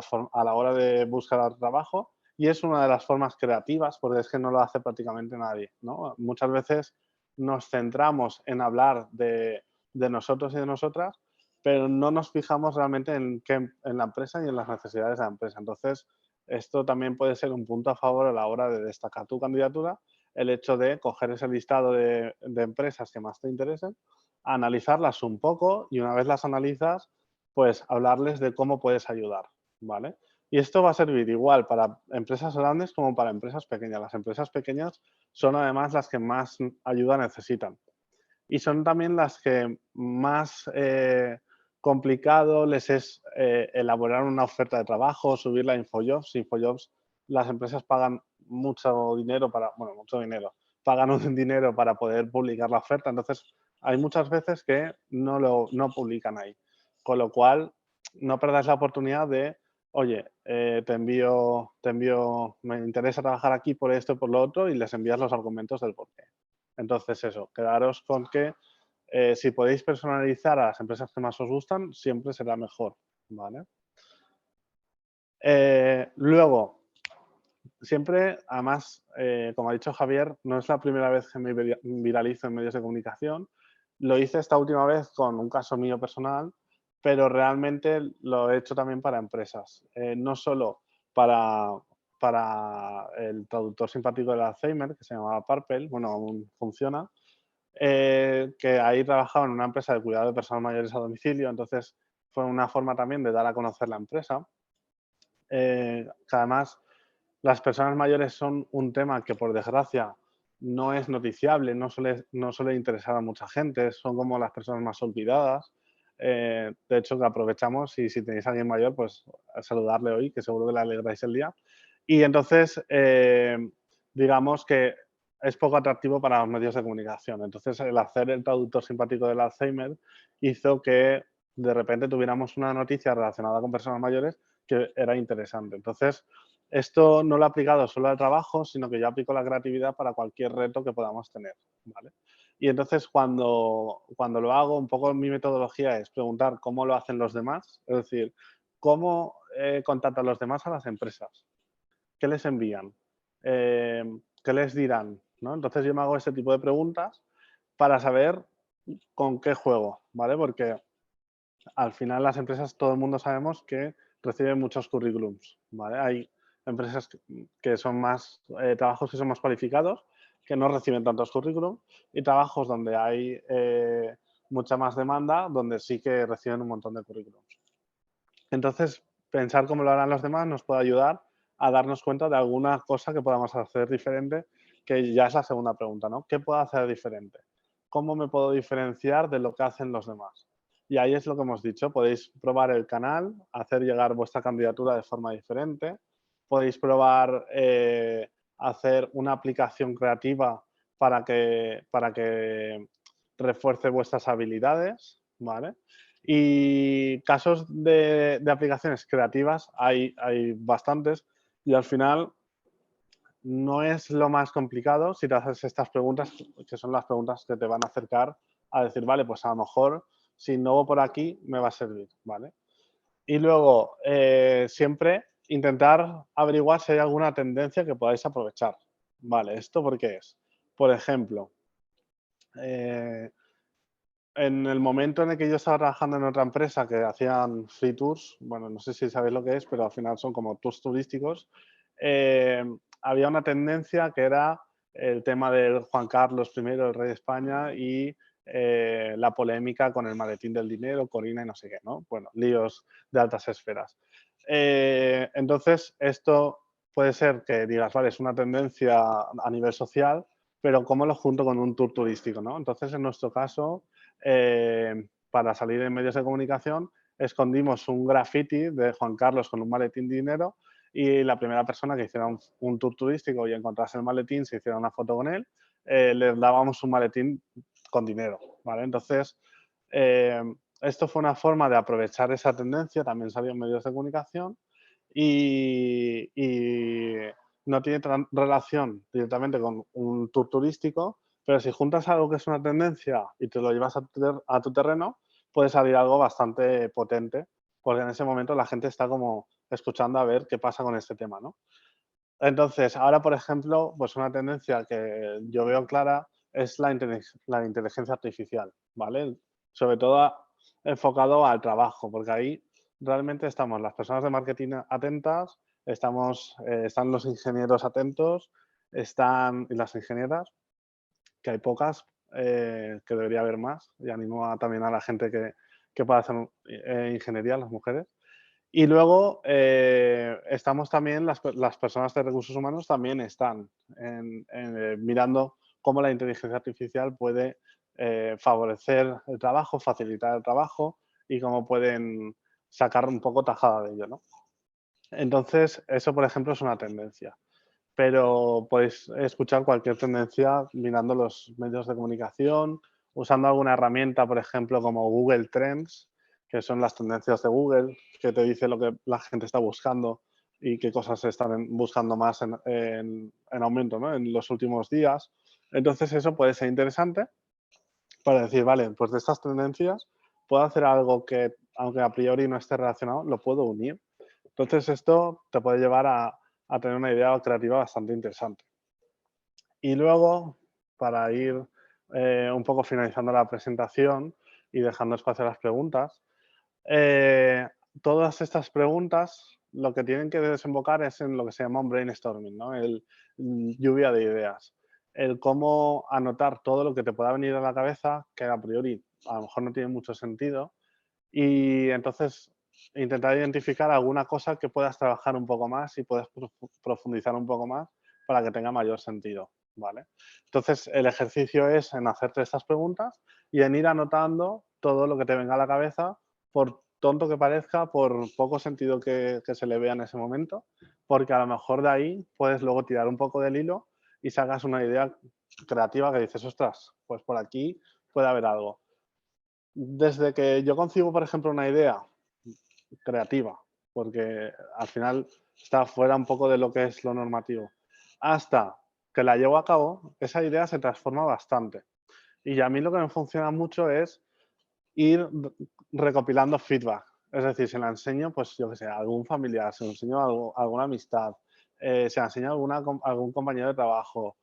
la hora de buscar trabajo y es una de las formas creativas, porque es que no lo hace prácticamente nadie, ¿no? Muchas veces nos centramos en hablar de nosotros y de nosotras, pero no nos fijamos realmente en la empresa y en las necesidades de la empresa. Entonces, esto también puede ser un punto a favor a la hora de destacar tu candidatura, el hecho de coger ese listado de empresas que más te interesen, analizarlas un poco y una vez las analizas, pues hablarles de cómo puedes ayudar, ¿vale? Y esto va a servir igual para empresas grandes como para empresas pequeñas. Las empresas pequeñas son además las que más ayuda necesitan y son también las que más complicado les es elaborar una oferta de trabajo, subirla a Infojobs. Infojobs, las empresas pagan mucho dinero pagan un dinero para poder publicar la oferta, entonces hay muchas veces que no publican ahí, con lo cual no perdáis la oportunidad de, oye, me interesa trabajar aquí por esto y por lo otro y les envías los argumentos del porqué. Entonces eso, quedaros con que si podéis personalizar a las empresas que más os gustan, siempre será mejor, ¿vale? Luego, siempre, además, como ha dicho Javier, no es la primera vez que me viralizo en medios de comunicación. Lo hice esta última vez con un caso mío personal, pero realmente lo he hecho también para empresas. No solo para el traductor simpático del Alzheimer, que se llamaba Purple, bueno, aún funciona, que ahí trabajaba en una empresa de cuidado de personas mayores a domicilio, entonces fue una forma también de dar a conocer la empresa. Que además las personas mayores son un tema que por desgracia no es noticiable, no suele interesar a mucha gente, son como las personas más olvidadas. De hecho, que aprovechamos y si tenéis a alguien mayor, pues a saludarle hoy, que seguro que le alegráis el día. Y entonces, digamos que es poco atractivo para los medios de comunicación. Entonces, el hacer el traductor simpático del Alzheimer hizo que de repente tuviéramos una noticia relacionada con personas mayores que era interesante. Entonces, esto no lo he aplicado solo al trabajo, sino que yo aplico la creatividad para cualquier reto que podamos tener, ¿vale? Y entonces, cuando lo hago, un poco mi metodología es preguntar cómo lo hacen los demás, es decir, cómo contactan los demás a las empresas, qué les envían, qué les dirán, ¿no? Entonces, yo me hago este tipo de preguntas para saber con qué juego, ¿vale? Porque al final las empresas, todo el mundo sabemos que reciben muchos currículums, ¿vale? Hay empresas que son más, trabajos que son más cualificados, que no reciben tantos currículums, y trabajos donde hay mucha más demanda, donde sí que reciben un montón de currículums. Entonces, pensar cómo lo harán los demás nos puede ayudar a darnos cuenta de alguna cosa que podamos hacer diferente, que ya es la segunda pregunta, ¿no? ¿Qué puedo hacer diferente? ¿Cómo me puedo diferenciar de lo que hacen los demás? Y ahí es lo que hemos dicho, podéis probar el canal, hacer llegar vuestra candidatura de forma diferente, podéis probar hacer una aplicación creativa para que refuerce vuestras habilidades, ¿vale? Y casos de aplicaciones creativas hay bastantes y al final no es lo más complicado si te haces estas preguntas, que son las preguntas que te van a acercar a decir, vale, pues a lo mejor si innovo por aquí me va a servir, ¿vale? Y luego, siempre intentar averiguar si hay alguna tendencia que podáis aprovechar. Vale, ¿esto por qué es? Por ejemplo, en el momento en el que yo estaba trabajando en otra empresa que hacían free tours, bueno, no sé si sabéis lo que es, pero al final son como tours turísticos, había una tendencia que era el tema del Juan Carlos I, el rey de España, y la polémica con el maletín del dinero, Corina y no sé qué, ¿no? Bueno, líos de altas esferas. Entonces, esto puede ser que digas, vale, es una tendencia a nivel social, pero ¿cómo lo junto con un tour turístico, no? Entonces, en nuestro caso, para salir en medios de comunicación, escondimos un graffiti de Juan Carlos con un maletín de dinero y la primera persona que hiciera un tour turístico y encontrase el maletín, se hiciera una foto con él, le dábamos un maletín con dinero, ¿vale? Entonces, esto fue una forma de aprovechar esa tendencia, también salió en medios de comunicación y no tiene relación directamente con un tour turístico, pero si juntas algo que es una tendencia y te lo llevas a tu terreno, puede salir algo bastante potente, porque en ese momento la gente está como escuchando a ver qué pasa con este tema, ¿no? Entonces, ahora, por ejemplo, pues una tendencia que yo veo clara es la inteligencia artificial, ¿vale? Sobre todo enfocado al trabajo, porque ahí realmente estamos las personas de marketing atentas, están los ingenieros atentos, están y las ingenieras, que hay pocas, que debería haber más, y animo también a la gente que pueda hacer ingeniería, las mujeres. Y luego estamos también, las personas de recursos humanos también están mirando cómo la inteligencia artificial puede favorecer el trabajo, facilitar el trabajo y cómo pueden sacar un poco tajada de ello, ¿no? Entonces, eso, por ejemplo, es una tendencia. Pero podéis escuchar cualquier tendencia mirando los medios de comunicación, usando alguna herramienta, por ejemplo, como Google Trends, que son las tendencias de Google, que te dice lo que la gente está buscando y qué cosas se están buscando más en aumento, ¿no? En los últimos días. Entonces, eso puede ser interesante para decir, vale, pues de estas tendencias puedo hacer algo que, aunque a priori no esté relacionado, lo puedo unir. Entonces, esto te puede llevar a tener una idea creativa bastante interesante. Y luego, para ir un poco finalizando la presentación y dejando espacio a las preguntas, todas estas preguntas lo que tienen que desembocar es en lo que se llama un brainstorming, ¿no? Lluvia de ideas. El cómo anotar todo lo que te pueda venir a la cabeza, que a priori a lo mejor no tiene mucho sentido, y entonces intentar identificar alguna cosa que puedas trabajar un poco más y puedas profundizar un poco más para que tenga mayor sentido, ¿vale? Entonces, el ejercicio es en hacerte estas preguntas y en ir anotando todo lo que te venga a la cabeza, por tonto que parezca, por poco sentido que se le vea en ese momento, porque a lo mejor de ahí puedes luego tirar un poco del hilo y sacas una idea creativa que dices, ostras, pues por aquí puede haber algo. Desde que yo concibo, por ejemplo, una idea creativa, porque al final está fuera un poco de lo que es lo normativo, hasta que la llevo a cabo, esa idea se transforma bastante. Y a mí lo que me funciona mucho es ir recopilando feedback. Es decir, si la enseño, pues yo qué sé, a algún familiar, si la enseño a alguna amistad, si la enseño a algún compañero de trabajo,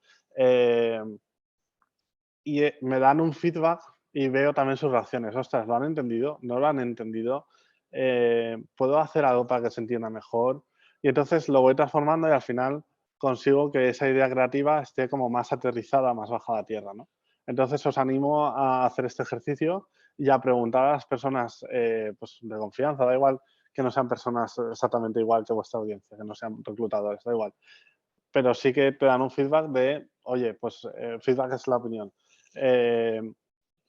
y me dan un feedback y veo también sus reacciones. Ostras, ¿lo han entendido? ¿No lo han entendido? ¿Puedo hacer algo para que se entienda mejor? Y entonces lo voy transformando y al final consigo que esa idea creativa esté como más aterrizada, más bajada a tierra, ¿no? Entonces os animo a hacer este ejercicio y a preguntar a las personas pues de confianza, da igual que no sean personas exactamente igual que vuestra audiencia, que no sean reclutadores, da igual. Pero sí que te dan un feedback de, oye, pues feedback es la opinión.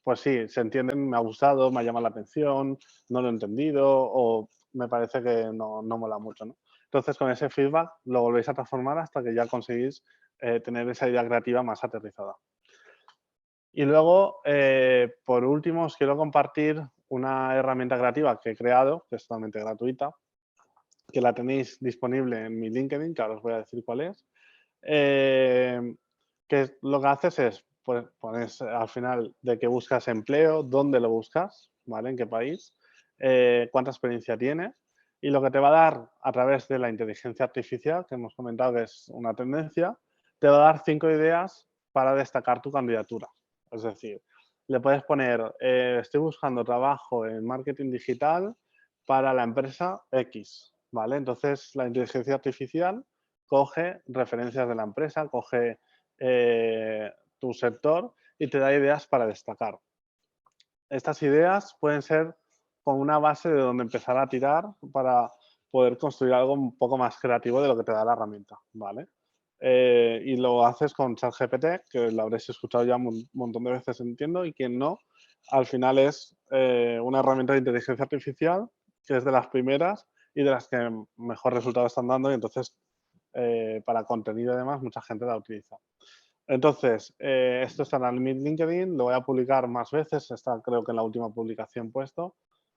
Pues sí, se entienden, me ha gustado, me ha llamado la atención, no lo he entendido o me parece que no mola mucho, ¿no? Entonces, con ese feedback lo volvéis a transformar hasta que ya conseguís tener esa idea creativa más aterrizada. Y luego, por último, os quiero compartir una herramienta creativa que he creado, que es totalmente gratuita, que la tenéis disponible en mi LinkedIn, que ahora os voy a decir cuál es. Que lo que haces es, pues, pones al final de que buscas empleo, dónde lo buscas, ¿vale? En qué país, cuánta experiencia tienes, y lo que te va a dar a través de la inteligencia artificial, que hemos comentado que es una tendencia, te va a dar 5 ideas para destacar tu candidatura. Es decir, le puedes poner, estoy buscando trabajo en marketing digital para la empresa X, ¿vale? Entonces, la inteligencia artificial coge referencias de la empresa, coge tu sector y te da ideas para destacar. Estas ideas pueden ser como una base de donde empezar a tirar para poder construir algo un poco más creativo de lo que te da la herramienta, ¿vale? Y lo haces con ChatGPT, que lo habréis escuchado ya un montón de veces, entiendo, y quien no, al final es una herramienta de inteligencia artificial que es de las primeras y de las que mejor resultado están dando, y entonces para contenido y demás mucha gente la utiliza. Entonces, esto está en mi LinkedIn, lo voy a publicar más veces, está creo que en la última publicación puesto,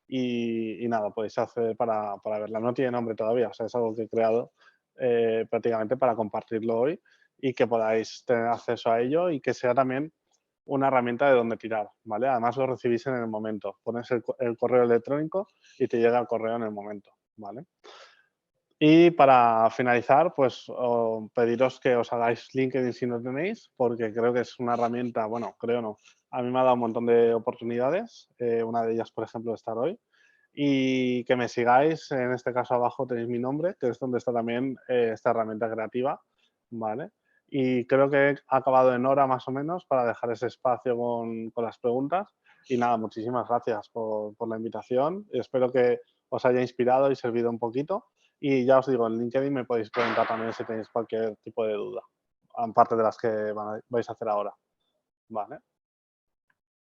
y nada, podéis acceder para verla. No tiene nombre todavía, o sea, es algo que he creado prácticamente para compartirlo hoy y que podáis tener acceso a ello y que sea también una herramienta de donde tirar, ¿vale? Además lo recibís en el momento, pones el correo electrónico y te llega el correo en el momento, ¿vale? Y para finalizar, pues pediros que os hagáis LinkedIn si no tenéis, porque creo que es una herramienta, bueno, creo no, a mí me ha dado un montón de oportunidades, una de ellas, por ejemplo, estar hoy, y que me sigáis, en este caso abajo tenéis mi nombre, que es donde está también esta herramienta creativa, ¿vale? Y creo que he acabado en hora más o menos para dejar ese espacio con las preguntas. Y nada, muchísimas gracias por la invitación. Espero que os haya inspirado y servido un poquito. Y ya os digo, en LinkedIn me podéis preguntar también si tenéis cualquier tipo de duda, aparte de las que vais a hacer ahora. Vale.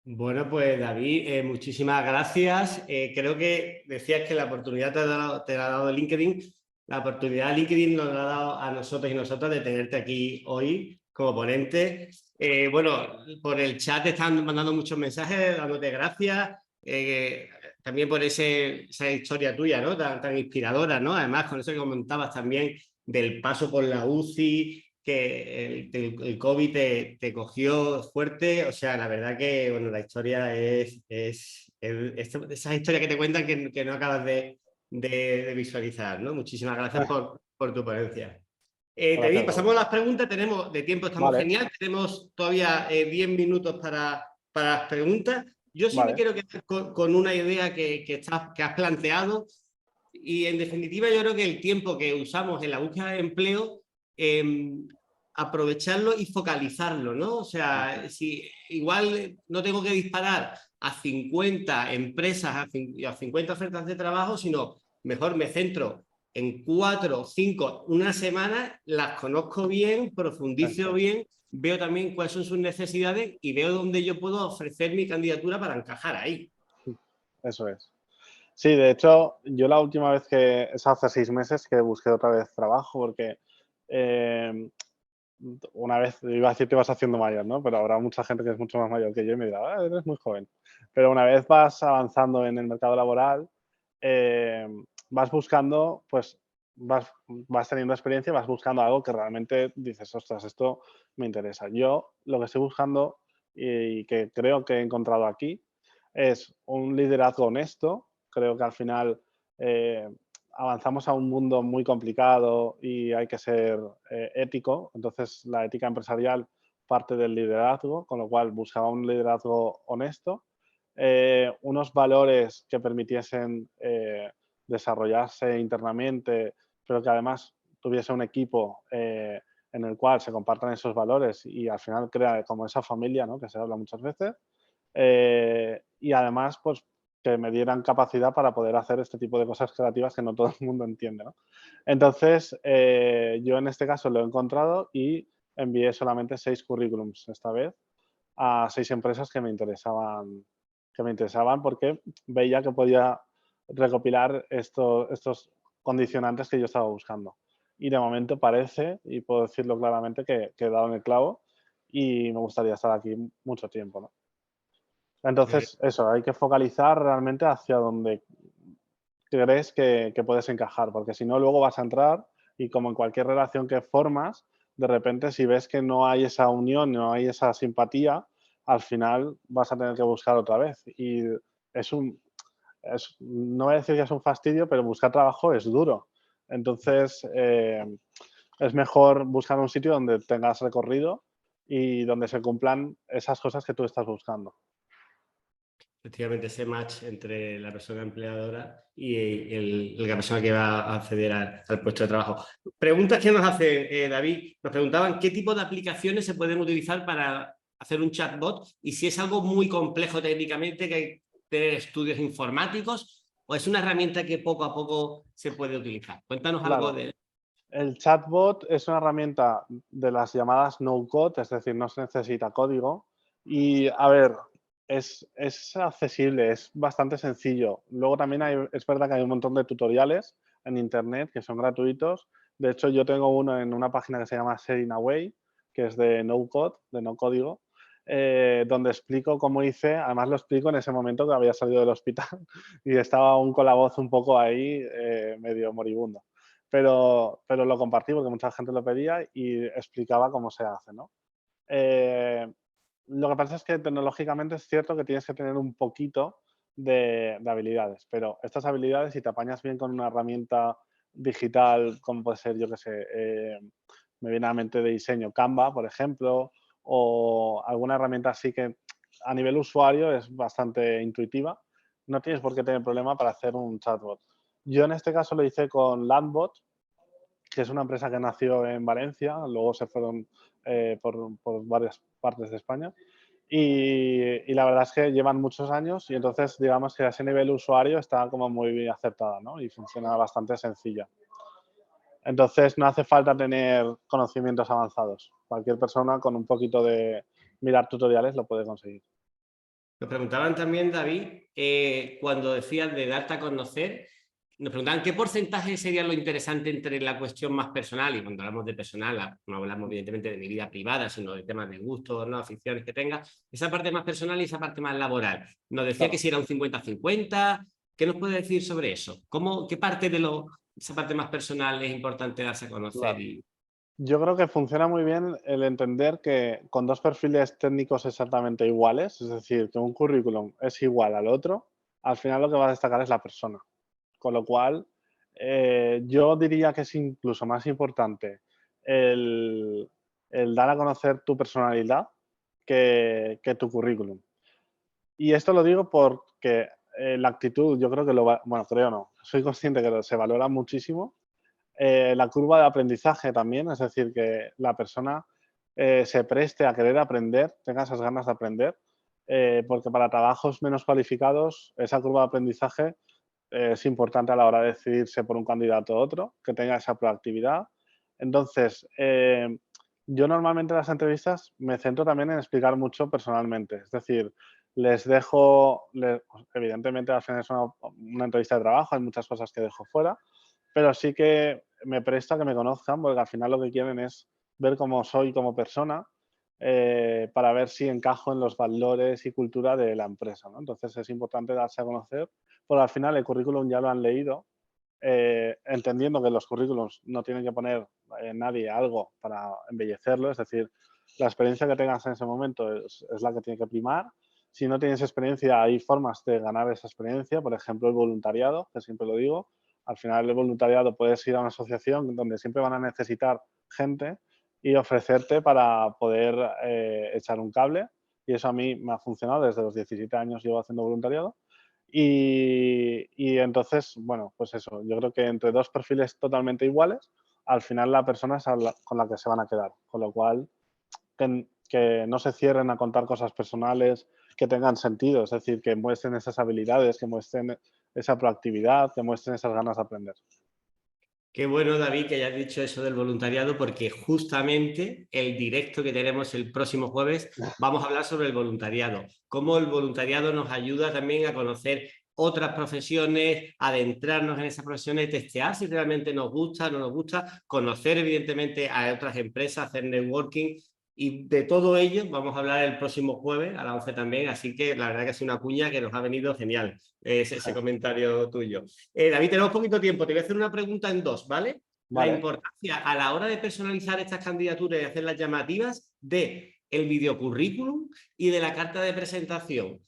Bueno, pues David, muchísimas gracias. Creo que decías que la oportunidad te la ha dado LinkedIn. La oportunidad LinkedIn nos la ha dado a nosotros y nosotras de tenerte aquí hoy como ponente. Bueno, por el chat te están mandando muchos mensajes dándote gracias. También por esa historia tuya, ¿no? Tan inspiradora, ¿no? Además, con eso que comentabas también del paso por la UCI, que el COVID te cogió fuerte. O sea, la verdad que, bueno, la historia es esas historias que te cuentan que no acabas de visualizar, ¿no? Muchísimas gracias por tu ponencia. David, pasamos a las preguntas. Tenemos de tiempo, estamos genial. Tenemos todavía 10 minutos para las preguntas. Yo sí me quiero quedar con una idea que has planteado, y en definitiva yo creo que el tiempo que usamos en la búsqueda de empleo, aprovecharlo y focalizarlo, ¿no? O sea, si igual no tengo que disparar a 50 empresas, a 50 ofertas de trabajo, sino mejor me centro en 4 o 5 una semana, las conozco bien, profundizo bien, veo también cuáles son sus necesidades y veo dónde yo puedo ofrecer mi candidatura para encajar ahí. Eso es. Sí, de hecho, yo la última vez es hace 6 meses que busqué otra vez trabajo, porque una vez, iba a decir te vas haciendo mayor, ¿no? Pero habrá mucha gente que es mucho más mayor que yo y me dirá, eres muy joven. Pero una vez vas avanzando en el mercado laboral, vas buscando, pues vas teniendo experiencia, vas buscando algo que realmente dices, ostras, esto me interesa. Yo lo que estoy buscando y que creo que he encontrado aquí es un liderazgo honesto. Creo que al final avanzamos a un mundo muy complicado y hay que ser ético. Entonces, la ética empresarial parte del liderazgo, con lo cual buscaba un liderazgo honesto, unos valores que permitiesen desarrollarse internamente, pero que además tuviese un equipo en el cual se compartan esos valores y al final crea como esa familia, ¿no? Que se habla muchas veces. Y además, pues que me dieran capacidad para poder hacer este tipo de cosas creativas que no todo el mundo entiende, ¿no? Entonces, yo en este caso lo he encontrado y envié solamente 6 currículums esta vez a 6 empresas que me interesaban porque veía que podía recopilar estos condicionantes que yo estaba buscando. Y de momento parece, y puedo decirlo claramente, que he dado en el clavo y me gustaría estar aquí mucho tiempo, ¿no? Entonces, eso, hay que focalizar realmente hacia donde crees que puedes encajar, porque si no, luego vas a entrar y como en cualquier relación que formas, de repente si ves que no hay esa unión, no hay esa simpatía, al final vas a tener que buscar otra vez. Y es un, no voy a decir que es un fastidio, pero buscar trabajo es duro. Entonces, es mejor buscar un sitio donde tengas recorrido y donde se cumplan esas cosas que tú estás buscando. Efectivamente, ese match entre la persona empleadora y la persona que va a acceder al puesto de trabajo. Preguntas que nos hace David. Nos preguntaban qué tipo de aplicaciones se pueden utilizar para hacer un chatbot y si es algo muy complejo técnicamente, que hay que tener estudios informáticos o es una herramienta que poco a poco se puede utilizar. Cuéntanos algo Claro. de... El chatbot es una herramienta de las llamadas no-code, es decir, no se necesita código. Y, a ver, es accesible, es bastante sencillo. Luego también es verdad que hay un montón de tutoriales en Internet que son gratuitos. De hecho, yo tengo uno en una página que se llama Setting Away, que es de no-code, de no código, donde explico cómo hice, además lo explico en ese momento que había salido del hospital y estaba aún con la voz un poco ahí, medio moribundo. Pero lo compartí porque mucha gente lo pedía y explicaba cómo se hace, ¿no? Lo que pasa es que tecnológicamente es cierto que tienes que tener un poquito de habilidades, pero estas habilidades, si te apañas bien con una herramienta digital, como puede ser, yo qué sé, me viene a la mente de diseño Canva, por ejemplo, o alguna herramienta así que a nivel usuario es bastante intuitiva, no tienes por qué tener problema para hacer un chatbot. Yo en este caso lo hice con Landbot, que es una empresa que nació en Valencia, luego se fueron por varias partes de España. Y la verdad es que llevan muchos años y entonces digamos que a ese nivel usuario está como muy bien aceptada, ¿no? Y funciona bastante sencilla. Entonces no hace falta tener conocimientos avanzados. Cualquier persona con un poquito de mirar tutoriales lo puede conseguir. Nos preguntaban también, David, cuando decías de darte a conocer, nos preguntaban qué porcentaje sería lo interesante entre la cuestión más personal, y cuando hablamos de personal, no hablamos evidentemente de mi vida privada, sino de temas de gustos, ¿no? Aficiones que tenga, esa parte más personal y esa parte más laboral. Nos decía Claro. que si era un 50-50, ¿qué nos puede decir sobre eso? ¿Qué parte de esa parte más personal es importante darse a conocer? Claro. Yo creo que funciona muy bien el entender que con dos perfiles técnicos exactamente iguales, es decir, que un currículum es igual al otro, al final lo que va a destacar es la persona. Con lo cual, yo diría que es incluso más importante el, el dar a conocer tu personalidad que tu currículum. Y esto lo digo porque la actitud, yo creo que bueno, creo no, soy consciente que se valora muchísimo. La curva de aprendizaje también, es decir, que la persona se preste a querer aprender, tenga esas ganas de aprender, porque para trabajos menos cualificados esa curva de aprendizaje es importante a la hora de decidirse por un candidato u otro, que tenga esa proactividad. Entonces, yo normalmente en las entrevistas me centro también en explicar mucho personalmente, es decir, les dejo, evidentemente al final es una entrevista de trabajo, hay muchas cosas que dejo fuera, pero sí que me presta que me conozcan, porque al final lo que quieren es ver cómo soy como persona, para ver si encajo en los valores y cultura de la empresa, ¿no? Entonces es importante darse a conocer, porque al final el currículum ya lo han leído, entendiendo que los currículums no tienen que poner nadie algo para embellecerlo, es decir, la experiencia que tengas en ese momento es la que tiene que primar. Si no tienes experiencia, hay formas de ganar esa experiencia, por ejemplo, el voluntariado, que siempre lo digo. Al final, el voluntariado puedes ir a una asociación donde siempre van a necesitar gente y ofrecerte para poder echar un cable. Y eso a mí me ha funcionado. Desde los 17 años llevo haciendo voluntariado. Y entonces, bueno, pues eso, yo creo que entre dos perfiles totalmente iguales, al final la persona es con la que se van a quedar. Con lo cual, que no se cierren a contar cosas personales que tengan sentido, es decir, que muestren esas habilidades, que muestren esa proactividad, que muestren esas ganas de aprender. Qué bueno, David, que hayas dicho eso del voluntariado, porque justamente el directo que tenemos el próximo jueves vamos a hablar sobre el voluntariado. Cómo el voluntariado nos ayuda también a conocer otras profesiones, adentrarnos en esas profesiones, testear si realmente nos gusta o no nos gusta, conocer evidentemente a otras empresas, hacer networking Y de todo ello vamos a hablar el próximo jueves a las 11 también, así que la verdad que es una cuña que nos ha venido genial ese comentario tuyo. David, tenemos poquito tiempo, te voy a hacer una pregunta en dos, ¿vale? La Vale. importancia a la hora de personalizar estas candidaturas y hacerlas llamativas de el videocurrículum y de la carta de presentación.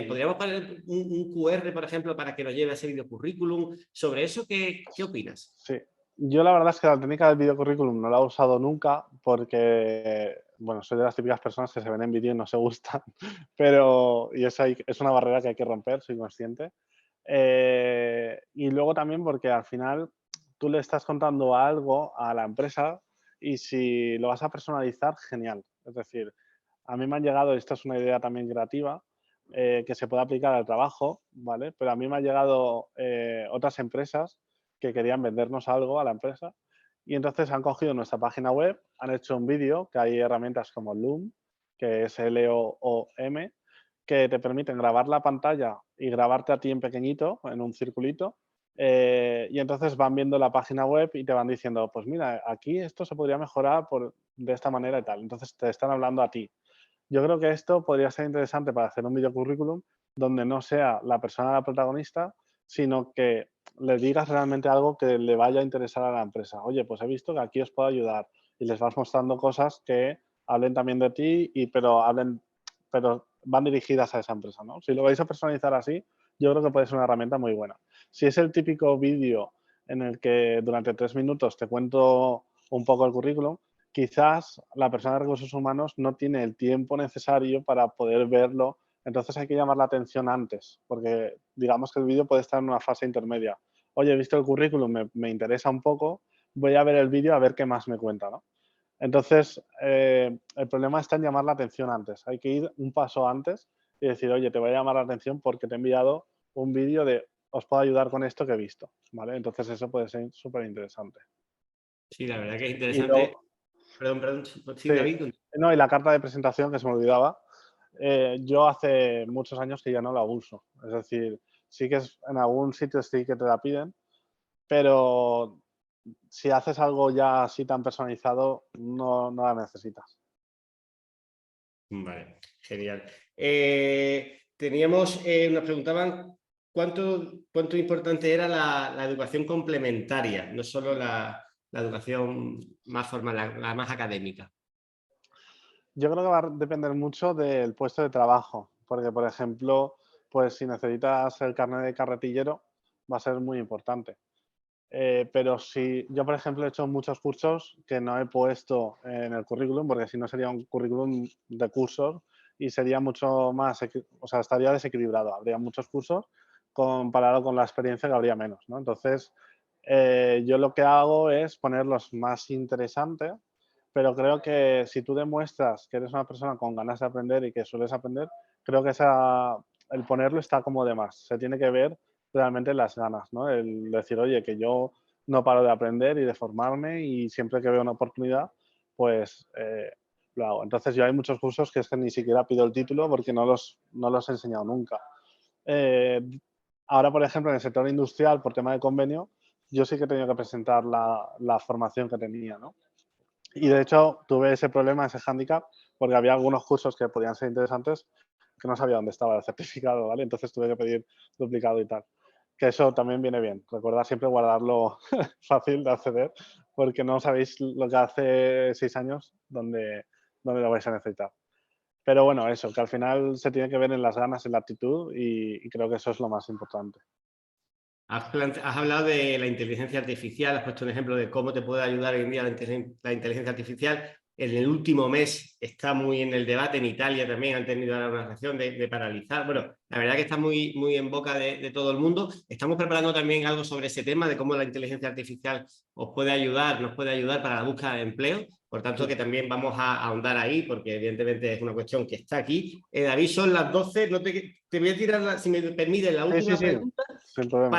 ¿Podríamos poner un QR, por ejemplo, para que nos lleve a ese videocurrículum? Sobre eso, ¿qué opinas? Sí, yo la verdad es que la técnica del videocurrículum no la he usado nunca porque, bueno, soy de las típicas personas que se ven en vídeo y no se gustan, pero y es una barrera que hay que romper, soy consciente. Y luego también porque al final tú le estás contando algo a la empresa y si lo vas a personalizar, genial. Es decir, a mí me han llegado, esta es una idea también creativa, que se puede aplicar al trabajo, ¿vale? Pero a mí me han llegado otras empresas que querían vendernos algo a la empresa y entonces han cogido nuestra página web, han hecho un vídeo, que hay herramientas como Loom, que es Loom, que te permiten grabar la pantalla y grabarte a ti en pequeñito, en un circulito, y entonces van viendo la página web y te van diciendo, pues mira, aquí esto se podría mejorar de esta manera y tal. Entonces te están hablando a ti. Yo creo que esto podría ser interesante para hacer un videocurrículum donde no sea la persona la protagonista, sino que le digas realmente algo que le vaya a interesar a la empresa. Oye, pues he visto que aquí os puedo ayudar y les vas mostrando cosas que hablen también de ti, pero van dirigidas a esa empresa, ¿no? Si lo vais a personalizar así, yo creo que puede ser una herramienta muy buena. Si es el típico vídeo en el que durante 3 minutos te cuento un poco el currículum, quizás la persona de recursos humanos no tiene el tiempo necesario para poder verlo, entonces hay que llamar la atención antes, porque digamos que el vídeo puede estar en una fase intermedia. Oye, he visto el currículum, me interesa un poco, voy a ver el vídeo a ver qué más me cuenta, ¿no? Entonces, el problema está en llamar la atención antes. Hay que ir un paso antes y decir, oye, te voy a llamar la atención porque te he enviado un vídeo de os puedo ayudar con esto que he visto, ¿vale? Entonces eso puede ser súper interesante. Sí, la verdad que es Y interesante. luego, Perdón, sí, sí, David. no, y la carta de presentación que se me olvidaba, yo hace muchos años que ya no la uso. Es decir, sí que en algún sitio sí que te la piden, pero si haces algo ya así tan personalizado, no la necesitas. Vale, genial. Nos preguntaban cuánto importante era la educación complementaria, no solo la educación más formal, la más académica. Yo creo que va a depender mucho del puesto de trabajo, porque, por ejemplo, pues si necesitas el carnet de carretillero, va a ser muy importante. Pero si yo, por ejemplo, he hecho muchos cursos que no he puesto en el currículum, porque si no sería un currículum de cursos y sería mucho más, o sea, estaría desequilibrado. Habría muchos cursos comparado con la experiencia que habría menos, ¿no? Entonces, yo lo que hago es ponerlos más interesantes, pero creo que si tú demuestras que eres una persona con ganas de aprender y que sueles aprender, creo que el ponerlo está como de más. Se tiene que ver realmente las ganas, ¿no? El decir, oye, que yo no paro de aprender y de formarme y siempre que veo una oportunidad, pues lo hago. Entonces yo hay muchos cursos que es que ni siquiera pido el título porque no los he enseñado nunca. Ahora, por ejemplo, en el sector industrial, por tema de convenio, yo sí que he tenido que presentar la formación que tenía, ¿no? Y de hecho tuve ese problema, ese hándicap, porque había algunos cursos que podían ser interesantes que no sabía dónde estaba el certificado, ¿vale? Entonces tuve que pedir duplicado y tal. Que eso también viene bien. Recordad siempre guardarlo fácil de acceder, porque no sabéis lo que hace 6 años donde lo vais a necesitar. Pero bueno, eso, que al final se tiene que ver en las ganas, en la actitud y creo que eso es lo más importante. Has hablado de la inteligencia artificial, has puesto un ejemplo de cómo te puede ayudar hoy en día la inteligencia artificial. En el último mes está muy en el debate, en Italia también han tenido una relación de paralizar. Bueno, la verdad que está muy, muy en boca de todo el mundo. Estamos preparando también algo sobre ese tema, de cómo la inteligencia artificial nos puede ayudar para la búsqueda de empleo. Por tanto, que también vamos a ahondar ahí, porque evidentemente es una cuestión que está aquí. David, son las 12. Te voy a tirar, si me permite, la última pregunta. Sin problema.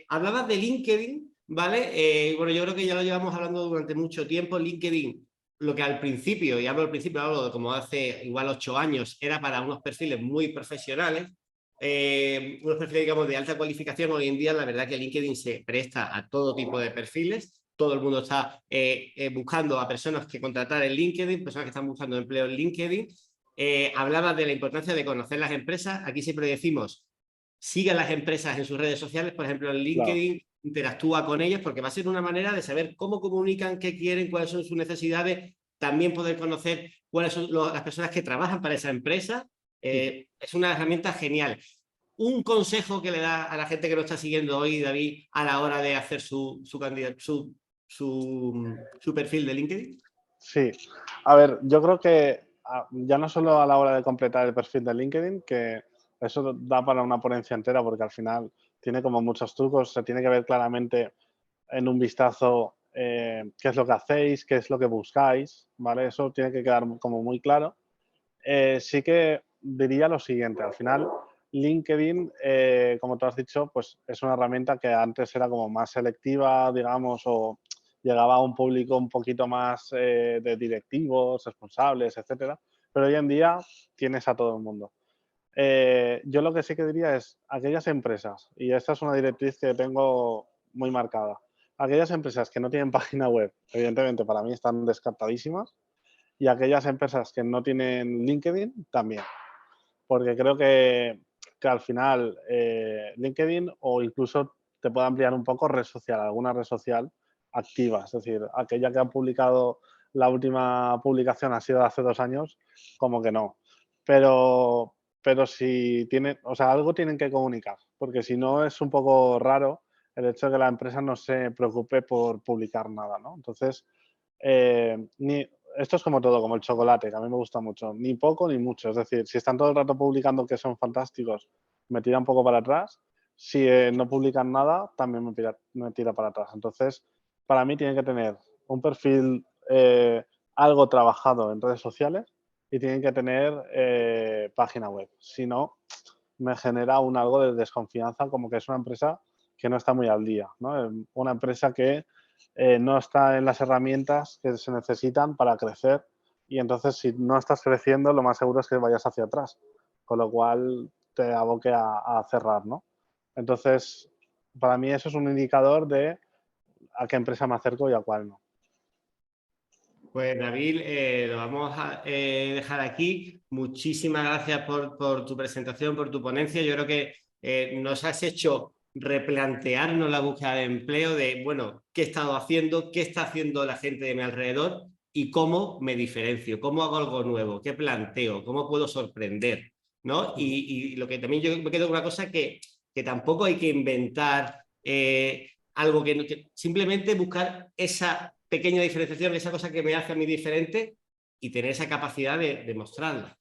Hablabas de LinkedIn, ¿vale? Bueno, yo creo que ya lo llevamos hablando durante mucho tiempo. LinkedIn, lo que al principio, y hablo de como hace igual 8 años, era para unos perfiles muy profesionales, unos perfiles, digamos, de alta cualificación. Hoy en día, la verdad que LinkedIn se presta a todo tipo de perfiles. todo el mundo está buscando a personas que contratar en LinkedIn, personas que están buscando empleo en LinkedIn. Hablabas de la importancia de conocer las empresas. Aquí siempre decimos, sigan las empresas en sus redes sociales, por ejemplo en LinkedIn, claro. Interactúa con ellas, porque va a ser una manera de saber cómo comunican, qué quieren, cuáles son sus necesidades, también poder conocer cuáles son las personas que trabajan para esa empresa. Es una herramienta genial. Un consejo que le da a la gente que nos está siguiendo hoy, David, a la hora de hacer su perfil de LinkedIn. Sí, a ver, yo creo que ya no solo a la hora de completar el perfil de LinkedIn, que eso da para una ponencia entera, porque al final tiene como muchos trucos, se tiene que ver claramente en un vistazo qué es lo que hacéis, qué es lo que buscáis, ¿vale? Eso tiene que quedar como muy claro. Sí que diría lo siguiente, al final LinkedIn, como tú has dicho, pues es una herramienta que antes era como más selectiva, digamos, o llegaba a un público un poquito más de directivos, responsables, etcétera, pero hoy en día tienes a todo el mundo. Yo lo que sí que diría es aquellas empresas, y esta es una directriz que tengo muy marcada, aquellas empresas que no tienen página web, evidentemente para mí están descartadísimas, y aquellas empresas que no tienen LinkedIn también, porque creo que al final LinkedIn o incluso te puede ampliar un poco red social, alguna red social activa, es decir, aquella que ha publicado, la última publicación ha sido hace 2 años, como que no, pero si tiene, o sea, algo tienen que comunicar, porque si no es un poco raro el hecho de que la empresa no se preocupe por publicar nada, ¿no? Entonces, esto es como todo, como el chocolate, que a mí me gusta mucho, ni poco ni mucho, es decir, si están todo el rato publicando que son fantásticos, me tira un poco para atrás, si no publican nada, también me tira para atrás. Entonces, para mí tiene que tener un perfil algo trabajado en redes sociales y tienen que tener página web. Si no, me genera algo de desconfianza, como que es una empresa que no está muy al día, ¿no? Una empresa que no está en las herramientas que se necesitan para crecer y entonces si no estás creciendo lo más seguro es que vayas hacia atrás, con lo cual te aboque a cerrar, ¿no? Entonces, para mí eso es un indicador de a qué empresa me acerco y a cuál no. Pues David, lo vamos a dejar aquí. Muchísimas gracias por tu presentación, por tu ponencia. Yo creo que nos has hecho replantearnos la búsqueda de empleo de, bueno, qué he estado haciendo, qué está haciendo la gente de mi alrededor y cómo me diferencio, cómo hago algo nuevo, qué planteo, cómo puedo sorprender, ¿no? Y lo que también yo me quedo con una cosa que tampoco hay que inventar algo que simplemente buscar esa pequeña diferenciación, esa cosa que me hace a mí diferente y tener esa capacidad de mostrarla.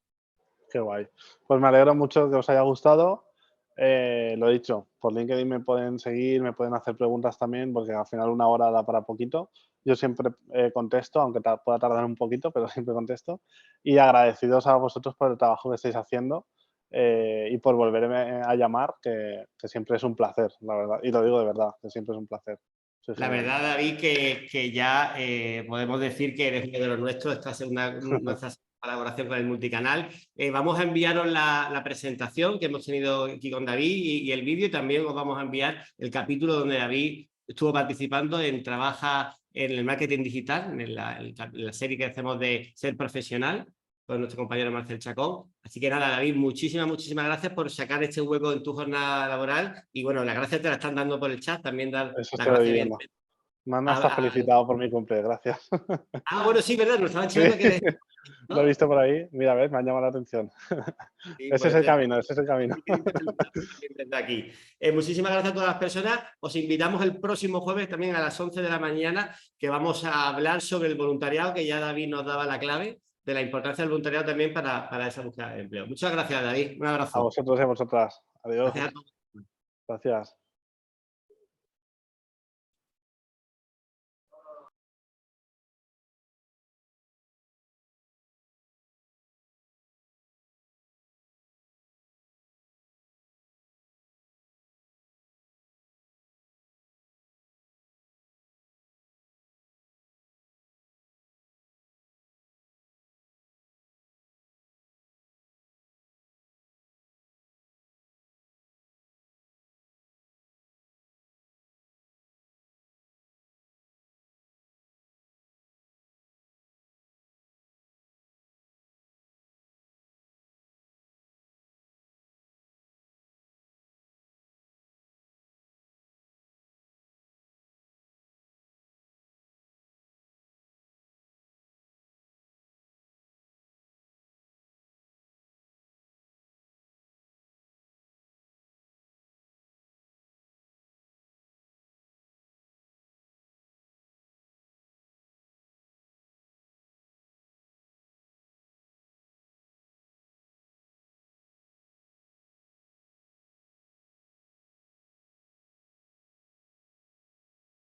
Qué guay. Pues me alegro mucho que os haya gustado. Lo dicho, por LinkedIn me pueden seguir, me pueden hacer preguntas también, porque al final 1 hora da para poquito. Yo siempre contesto, aunque pueda tardar un poquito, pero siempre contesto. Y agradecidos a vosotros por el trabajo que estáis haciendo y por volverme a llamar, que siempre es un placer, la verdad. Y lo digo de verdad, que siempre es un placer. La verdad, David, que ya podemos decir que eres uno de los nuestros. Esta es nuestra colaboración con el multicanal. Vamos a enviaros la presentación que hemos tenido aquí con David y el vídeo, y también os vamos a enviar el capítulo donde David estuvo participando en Trabaja en el Marketing Digital, en la serie que hacemos de Ser Profesional con nuestro compañero Marcel Chacón. Así que nada, David, muchísimas gracias por sacar este hueco en tu jornada laboral. Y bueno, las gracias te las están dando por el chat. También dar Eso las estoy gracias. viendo. Me han hasta felicitado por mi cumple, gracias. Bueno, sí, verdad, nos estaban diciendo Sí, que eres, ¿no? lo he visto por ahí. Mira, a ver, me ha llamado la atención. Sí, Ese es el camino, ese es el camino. Desde aquí. Muchísimas gracias a todas las personas. Os invitamos el próximo jueves también a las 11 de la mañana, que vamos a hablar sobre el voluntariado, que ya David nos daba la clave de la importancia del voluntariado también para esa búsqueda de empleo. Muchas gracias, David. Un A abrazo. vosotros y a vosotras. Adiós. Gracias a todos. Gracias.